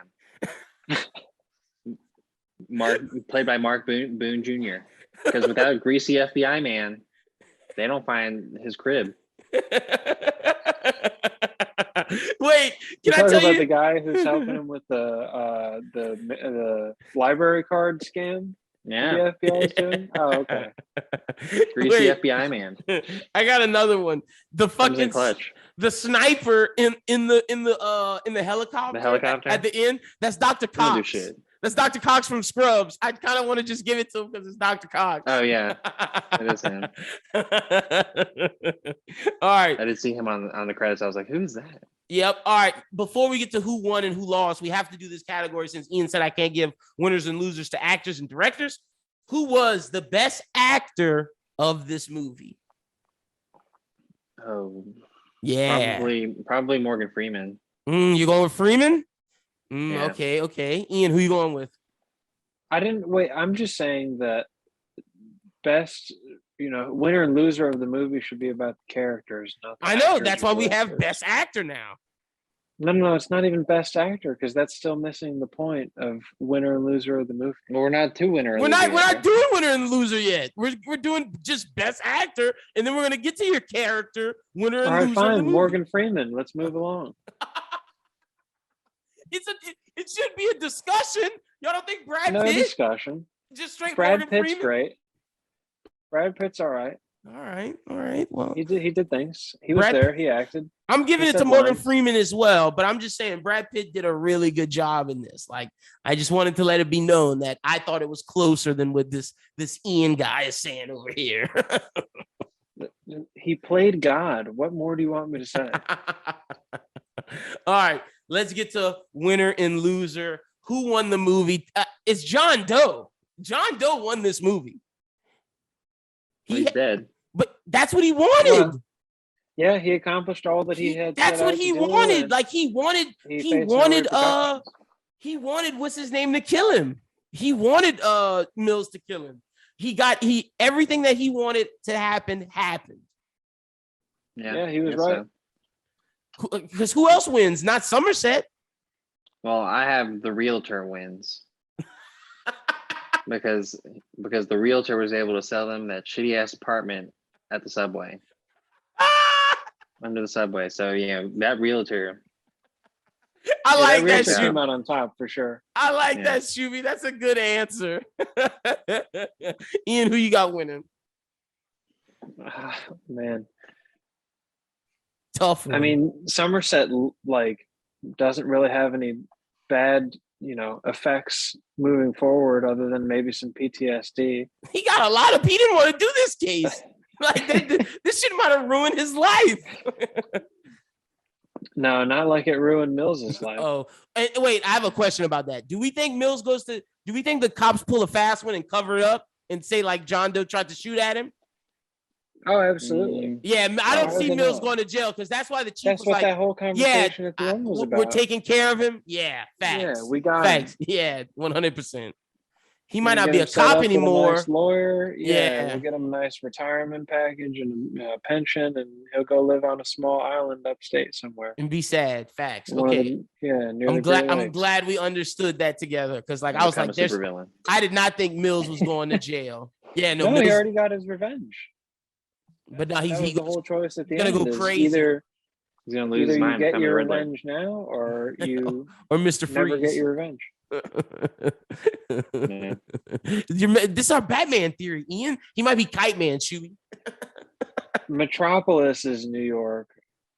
Played by Mark Boone Jr. Because without Greasy FBI Man, they don't find his crib.
Wait, can I tell
about
you
the guy who's helping him with the library card scam?
Yeah,
the FBI is doing. Oh, okay.
Greasy FBI Man.
I got another one. The fucking the sniper in the helicopter.
The helicopter
at the end. That's Dr. Cox. That's Dr. Cox from Scrubs. I kind of want to just give it to him because it's Dr. Cox.
Oh yeah, it is him.
All right.
I did see him on the credits. I was like, who's that?
Yep. All right. Before we get to who won and who lost, we have to do this category since Ian said I can't give winners and losers to actors and directors. Who was the best actor of this movie?
Oh,
yeah.
Probably Morgan Freeman.
You going with Freeman?
Yeah.
Okay. Ian, who you going with?
I didn't wait. I'm just saying that best, winner and loser of the movie should be about the characters. Not the
I know. That's why we have best actor now.
No, it's not even best actor because that's still missing the point of winner and loser of the movie.
Well, we're not to winner.
We're not doing winner and loser yet. We're doing just best actor, and then we're gonna get to your character winner and loser. All right, fine.
Morgan Freeman. Let's move along.
It should be a discussion. Y'all don't think Brad Pitt?
No discussion.
Just straight
Brad
Morgan
Pitt's
Freeman?
Great. Brad Pitt's all right.
All right. Well,
he did things. He was there. He acted.
I'm giving it to Morgan Freeman as well, but I'm just saying Brad Pitt did a really good job in this. Like, I just wanted to let it be known that I thought it was closer than what this Ian guy is saying over here.
He played God. What more do you want me to say?
All right, let's get to winner and loser. Who won the movie? It's John Doe. John Doe won this movie.
He's dead.
But that's what he wanted.
Yeah, he accomplished all that he had.
That's what he wanted. Like he wanted what's his name to kill him. He wanted Mills to kill him. Everything that he wanted to happen happened.
Yeah, he was right. So.
Because who else wins? Not Somerset.
Well, I have the realtor wins because the realtor was able to sell them that shitty ass apartment at the subway. Under the subway. So that realtor.
I like that.
Realtor came out on top for sure.
I like that, Shuby. That's a good answer. Ian, who you got winning?
Man,
tough one.
I mean, Somerset doesn't really have any bad effects moving forward other than maybe some PTSD.
He got a lot of. He didn't want to do this case. This shit might have ruined his life.
No, not like it ruined Mills's life.
Oh, and wait, I have a question about that. Do we think Mills goes to? Do we think the cops pull a fast one and cover it up and say like John Doe tried to shoot at him?
Oh, absolutely.
Yeah, I don't see Mills going to jail because that's why the chief was like,
that whole conversation at the end was about.
We're taking care of him. Yeah, facts.
Yeah, we got
facts.
him.
Yeah, 100%. He might not be a cop anymore.
Nice lawyer. Yeah, we'll get him a nice retirement package and a pension, and he'll go live on a small island upstate somewhere
and be sad. Facts. Okay.
I'm
glad we understood that together because, like, I was like, I did not think Mills was going to jail. Yeah, no,
he already got his revenge.
But now he's
the whole choice at the
gonna
end.
Go crazy.
Either
he's gonna lose his mind.
You get your revenge now, or you
or Mr. Freeze.
Never get your revenge.
This is our Batman theory, Ian. He might be Kite Man, Chewy.
Metropolis is New York.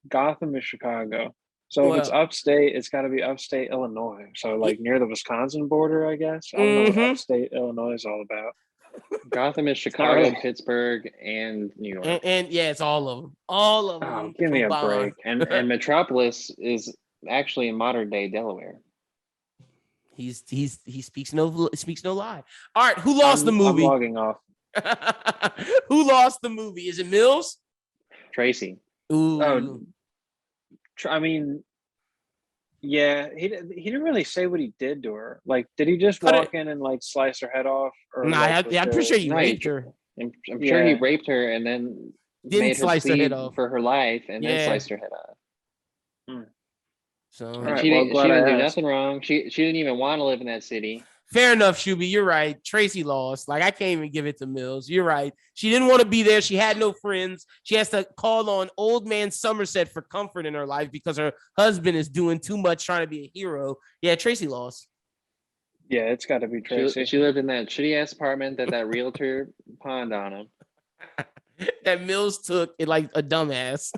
Gotham is Chicago. So if it's upstate, it's got to be upstate Illinois. So near the Wisconsin border, I guess. I don't know what upstate Illinois is all about.
Gotham is Chicago, Pittsburgh, and New York.
And it's all of them. All of them.
Give me a break.
And Metropolis is actually in modern day Delaware.
He speaks no lie. All right, who lost the movie?
I'm logging off.
Who lost the movie? Is it Mills?
Tracy.
Ooh.
I mean, yeah, he didn't really say what he did to her. Like, did he just walk in and slice her head off? Or
I'm pretty sure he raped her.
I'm sure he raped her and then
didn't slice her head off
for her life and then sliced her head off.
So
she didn't do nothing wrong. She didn't even want to live in that city.
Fair enough, Shuby. You're right. Tracy lost. I can't even give it to Mills. You're right. She didn't want to be there. She had no friends. She has to call on old man Somerset for comfort in her life because her husband is doing too much trying to be a hero. Yeah, Tracy lost.
Yeah, it's got to be Tracy.
She lived in that shitty ass apartment that realtor pawned on him.
That Mills took it like a dumbass.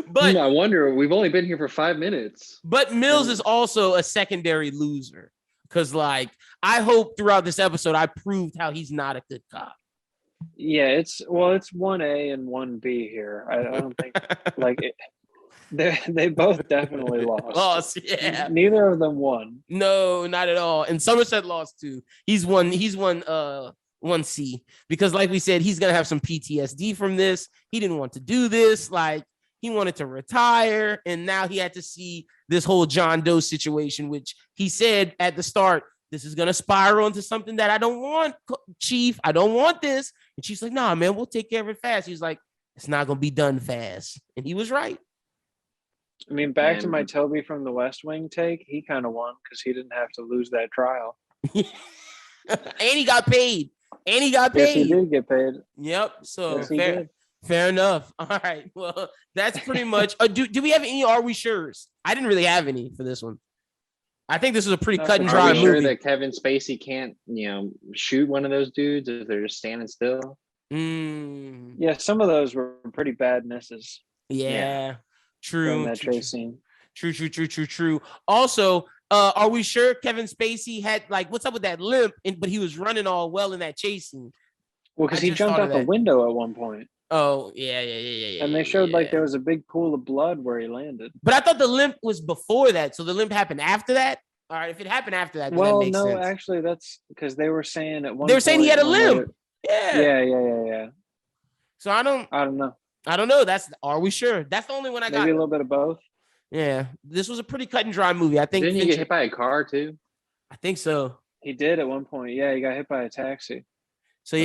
But
I wonder, we've only been here for 5 minutes.
But Mills is also a secondary loser. Because, I hope throughout this episode I proved how he's not a good cop.
Yeah, it's 1A and 1B here. I don't think they both definitely lost.
Yeah.
Neither of them won.
No, not at all. And Somerset lost too. He's won 1C because, like we said, he's gonna have some PTSD from this. He didn't want to do this. He wanted to retire, and now he had to see this whole John Doe situation, which he said at the start, this is going to spiral into something that I don't want, Chief. I don't want this. And she's like, nah, man, we'll take care of it fast. He's like, it's not going to be done fast. And he was right.
I mean, back to my Toby from the West Wing take, he kind of won because he didn't have to lose that trial.
And he got paid. Yes,
he did get paid.
Yep. So fair enough. All right. Well, that's pretty much. Do we have any? Are we sure's? I didn't really have any for this one. I think this was a pretty cut and dry movie.
Are we sure that Kevin Spacey can't, shoot one of those dudes if they're just standing still?
Yeah, some of those were pretty bad misses.
Yeah. True.
That chase scene.
True. Also, are we sure Kevin Spacey had what's up with that limp? But he was running all well in that chase scene.
Well, because he jumped out the window at one point.
Oh, yeah.
And they showed there was a big pool of blood where he landed.
But I thought the limp was before that. So the limp happened after that? All right, if it happened after that, then that makes sense.
Actually, that's because they were saying at one point.
They were saying he had a limp.
Yeah.
So I don't know. Are we sure? That's the only one I got.
Maybe a little bit of both.
Yeah. This was a pretty cut and dry movie. I think.
Didn't he get hit by a car too?
I think so.
He did at one point. Yeah, he got hit by a taxi.
So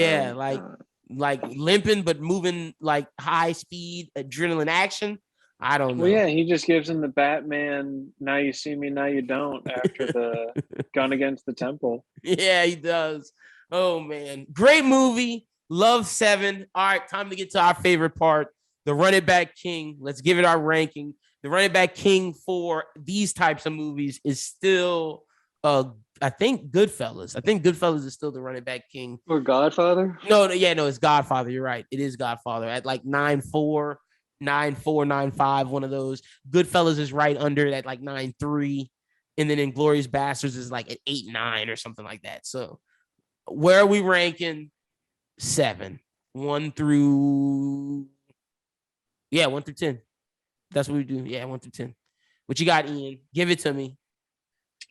limping but moving high speed adrenaline action. I don't know.
Well, yeah, he just gives him the Batman, now you see me, now you don't, after the gun against the temple.
Yeah, he does. Oh, man. Great movie. Love 7. All right, time to get to our favorite part, the running back king. Let's give it our ranking. The running back king for these types of movies is still, I think, Goodfellas. I think Goodfellas is still the running back king.
Or Godfather?
No, it's Godfather. You're right. It is Godfather at like 9.4. 9.4, 9.5, one of those. Goodfellas is right under at like 9.3, and then Inglourious Bastards is like at 8.9 or something like that. So, where are we ranking? 7, 1 through 10. That's what we do. Yeah, 1 through 10. What you got, Ian? Give it to me.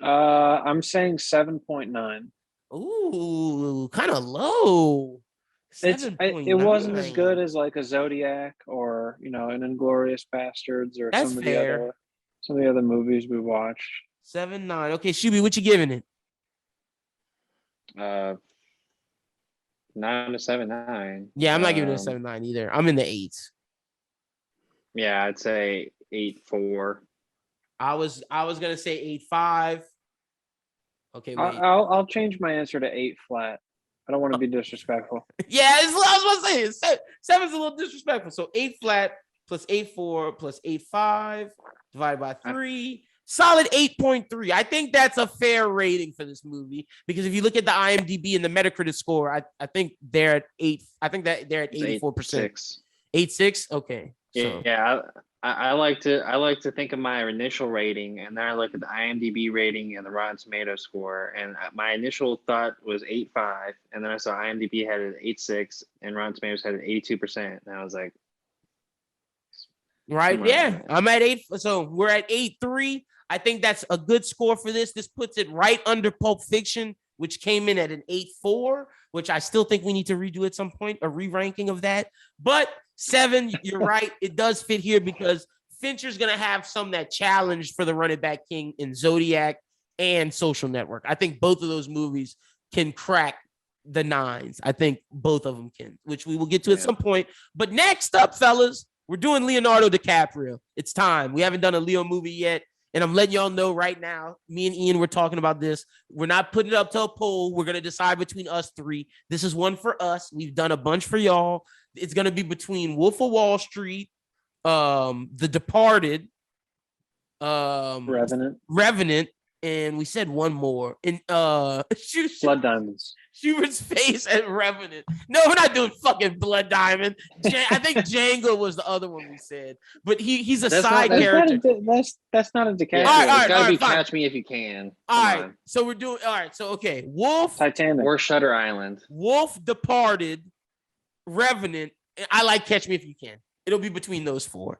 I'm saying 7.9.
Ooh, kind of low.
It wasn't as good as like a Zodiac or an Inglourious Bastards or
That's
some of
fair.
the other movies we watched.
7.9. Okay, Shuby, what you giving it?
9 to 7.9.
Yeah, I'm not giving it a 7.9 either. I'm in the 8s.
Yeah, I'd say 8.4.
I was gonna say 8.5. Okay, wait.
I'll change my answer to 8 flat. I don't want to be disrespectful.
Yeah, I was about to say 7's a little disrespectful. So 8 flat plus 8.4 plus 8.5 divided by 3. Solid 8.3. I think that's a fair rating for this movie because if you look at the IMDb and the Metacritic score, I think they're at 8. I think that they're at 84%. 8.6. Okay. So.
Yeah. I like to think of my initial rating, and then I look at the IMDb rating and the Rotten Tomato score. And my initial thought was 8.5, and then I saw IMDb had it at 8.6, and Rotten Tomatoes had it 82%. And I was like,
right, yeah, I'm at 8. So we're at 8.3. I think that's a good score for this. This puts it right under Pulp Fiction, which came in at an 8.4, which I still think we need to redo at some point, a re-ranking of that. But 7, you're right. It does fit here because Fincher's going to have some that challenged for the running back king in Zodiac and Social Network. I think both of those movies can crack the 9s. I think both of them can, which we will get to at some point. But next up, fellas, we're doing Leonardo DiCaprio. It's time. We haven't done a Leo movie yet. And I'm letting y'all know right now, me and Ian, we're talking about this. We're not putting it up to a poll. We're going to decide between us 3. This is one for us. We've done a bunch for y'all. It's going to be between Wolf of Wall Street, The Departed, Revenant, and we said one more. And
Blood Diamonds.
Schubert's face at Revenant. No, we're not doing fucking Blood Diamond. I think Django was the other one we said, but he's a side character.
That's not a DiCaprio.
Yeah, all right, it's gotta be fine. Catch Me If You Can.
All right, so we're doing. All right, so okay, Wolf,
Titanic,
or Shutter Island.
Wolf, Departed, Revenant. I like Catch Me If You Can. It'll be between those 4.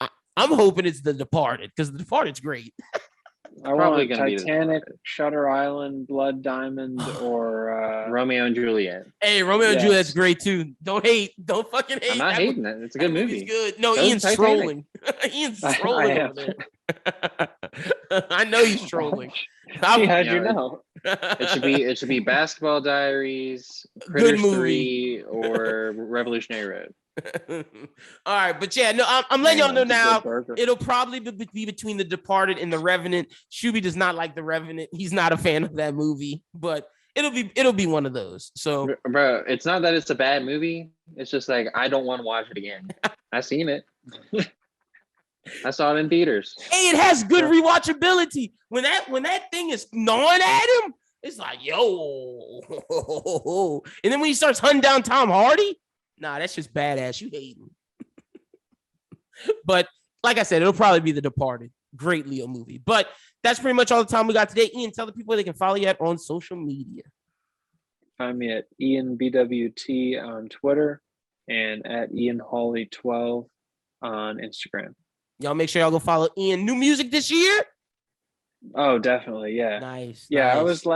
I'm hoping it's The Departed because The Departed's great.
I want Titanic, Shutter Island, Blood Diamond, or
Romeo and Juliet.
Hey, Romeo and Juliet's great too. Don't hate. Don't fucking hate.
I'm not hating it. It's a good movie.
It's good. No, Ian's trolling. Ian's trolling over there. I know he's trolling.
How'd you know?
It should be Basketball Diaries, Critters 3, or Revolutionary Road.
All right, but yeah, no, I'm letting y'all know now. It'll probably be between The Departed and The Revenant. Shuby does not like The Revenant. He's not a fan of that movie, but it'll be one of those. So,
bro, it's not that it's a bad movie. It's just like I don't want to watch it again. I've seen it. I saw it in theaters.
Hey, it has good rewatchability. When that thing is gnawing at him, it's like yo. And then when he starts hunting down Tom Hardy. Nah, that's just badass. You hating. But like I said, it'll probably be The Departed. Great Leo movie. But that's pretty much all the time we got today. Ian, tell the people they can follow you on social media.
Find me at IanBWT on Twitter and at IanHawley12 on Instagram.
Y'all make sure y'all go follow Ian. New music this year?
Oh, definitely. Yeah.
Nice.
Yeah,
nice.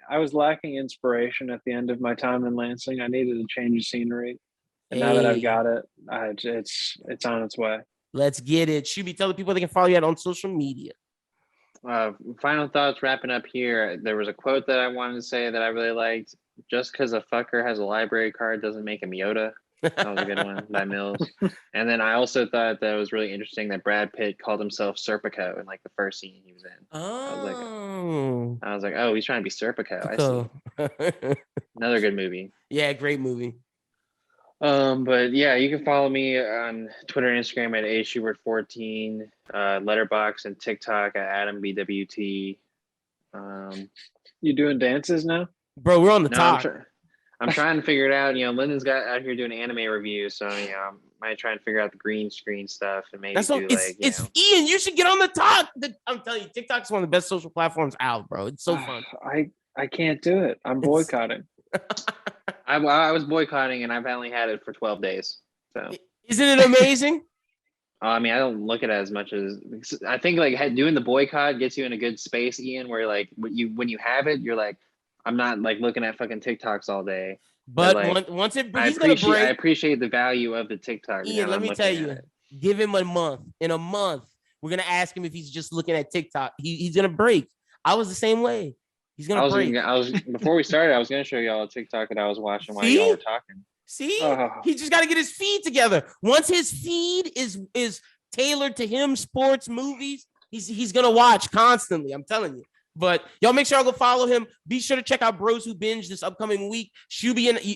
I was lacking inspiration at the end of my time in Lansing. I needed a change of scenery. And now that I've got it, it's on its way.
Let's get it. Shuby, tell the people they can follow you on social media.
Final thoughts wrapping up here. There was a quote that I wanted to say that I really liked. Just because a fucker has a library card doesn't make him Yoda. That was a good one by Mills. And then I also thought that it was really interesting that Brad Pitt called himself Serpico in like the first scene he was in. I was like, oh, he's trying to be Serpico. I see. Another good movie.
Yeah, great movie.
But yeah, you can follow me on Twitter and Instagram at aschubert14, Letterboxd and TikTok at AdamBWT.
You doing dances now?
Bro, we're on the top.
I'm trying to figure it out. You know, Lyndon's got out here doing anime reviews, so you know, I might try and figure out the green screen stuff and maybe
it's Ian. You should get on the top. I'm telling you, TikTok's one of the best social platforms out, bro. It's so fun.
I can't do it. I'm boycotting.
I was boycotting, and I've only had it for 12 days. So
isn't it amazing?
I mean, I don't look at it as much as I think like doing the boycott gets you in a good space, Ian, where like when you have it, you're like, I'm not like looking at fucking TikToks all day.
But
like,
once it,
I appreciate the value of the TikTok.
Ian, let me tell you, give him a month. In a month, we're gonna ask him if he's just looking at TikTok. He's gonna break. I was the same way. He's gonna break.
Before we started, I was gonna show y'all a TikTok that I was watching while y'all were talking.
See, he just got to get his feed together. Once his feed is tailored to him, sports, movies, he's gonna watch constantly. I'm telling you. But y'all make sure y'all go follow him. Be sure to check out Bros Who Binge this upcoming week.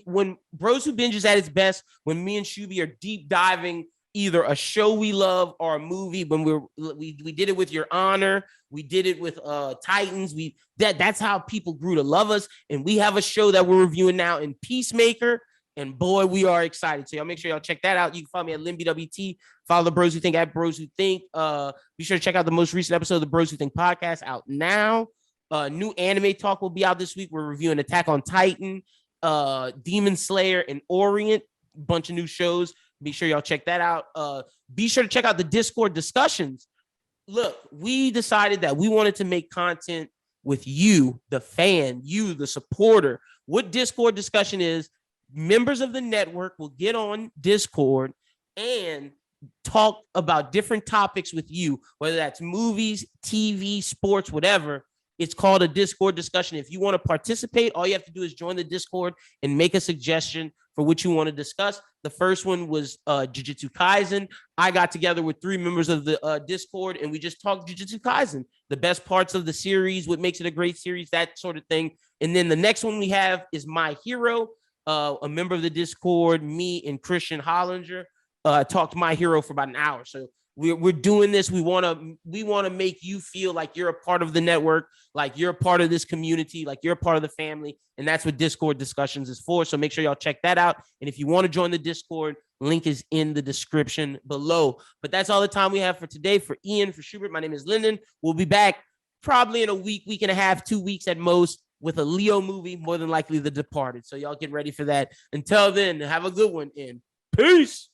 When Bros Who Binge is at its best, when me and Shuby are deep diving either a show we love or a movie. When we did it with Your Honor, we did it with Titans. That's how people grew to love us. And we have a show that we're reviewing now in Peacemaker. And boy, we are excited. So y'all make sure y'all check that out. You can follow me at LinBWT. Follow the Bros Who Think at Bros Who Think. Be sure to check out the most recent episode of the Bros Who Think podcast out now. New anime talk will be out this week. We're reviewing Attack on Titan, Demon Slayer, and Orient. Bunch of new shows. Be sure y'all check that out. Be sure to check out the Discord discussions. Look, we decided that we wanted to make content with you, the fan, you, the supporter. What Discord discussion is, members of the network will get on Discord and talk about different topics with you, whether that's movies, TV, sports, whatever. It's called a Discord discussion. If you want to participate, all you have to do is join the Discord and make a suggestion for what you want to discuss. The first one was Jujutsu Kaisen. I got together with 3 members of the Discord, and we just talked Jujutsu Kaisen, the best parts of the series, what makes it a great series, that sort of thing. And then the next one we have is My Hero. A member of the Discord, me and Christian Hollinger, talked My Hero for about an hour. So we're doing this. We want to make you feel like you're a part of the network, like you're a part of this community, like you're a part of the family. And that's what Discord discussions is for. So make sure y'all check that out. And if you want to join the Discord, link is in the description below. But that's all the time we have for today. For Ian, for Schubert, my name is Lyndon. We'll be back probably in a week and a half, 2 weeks at most, with a Leo movie, more than likely The Departed. So y'all get ready for that. Until then, have a good one and peace.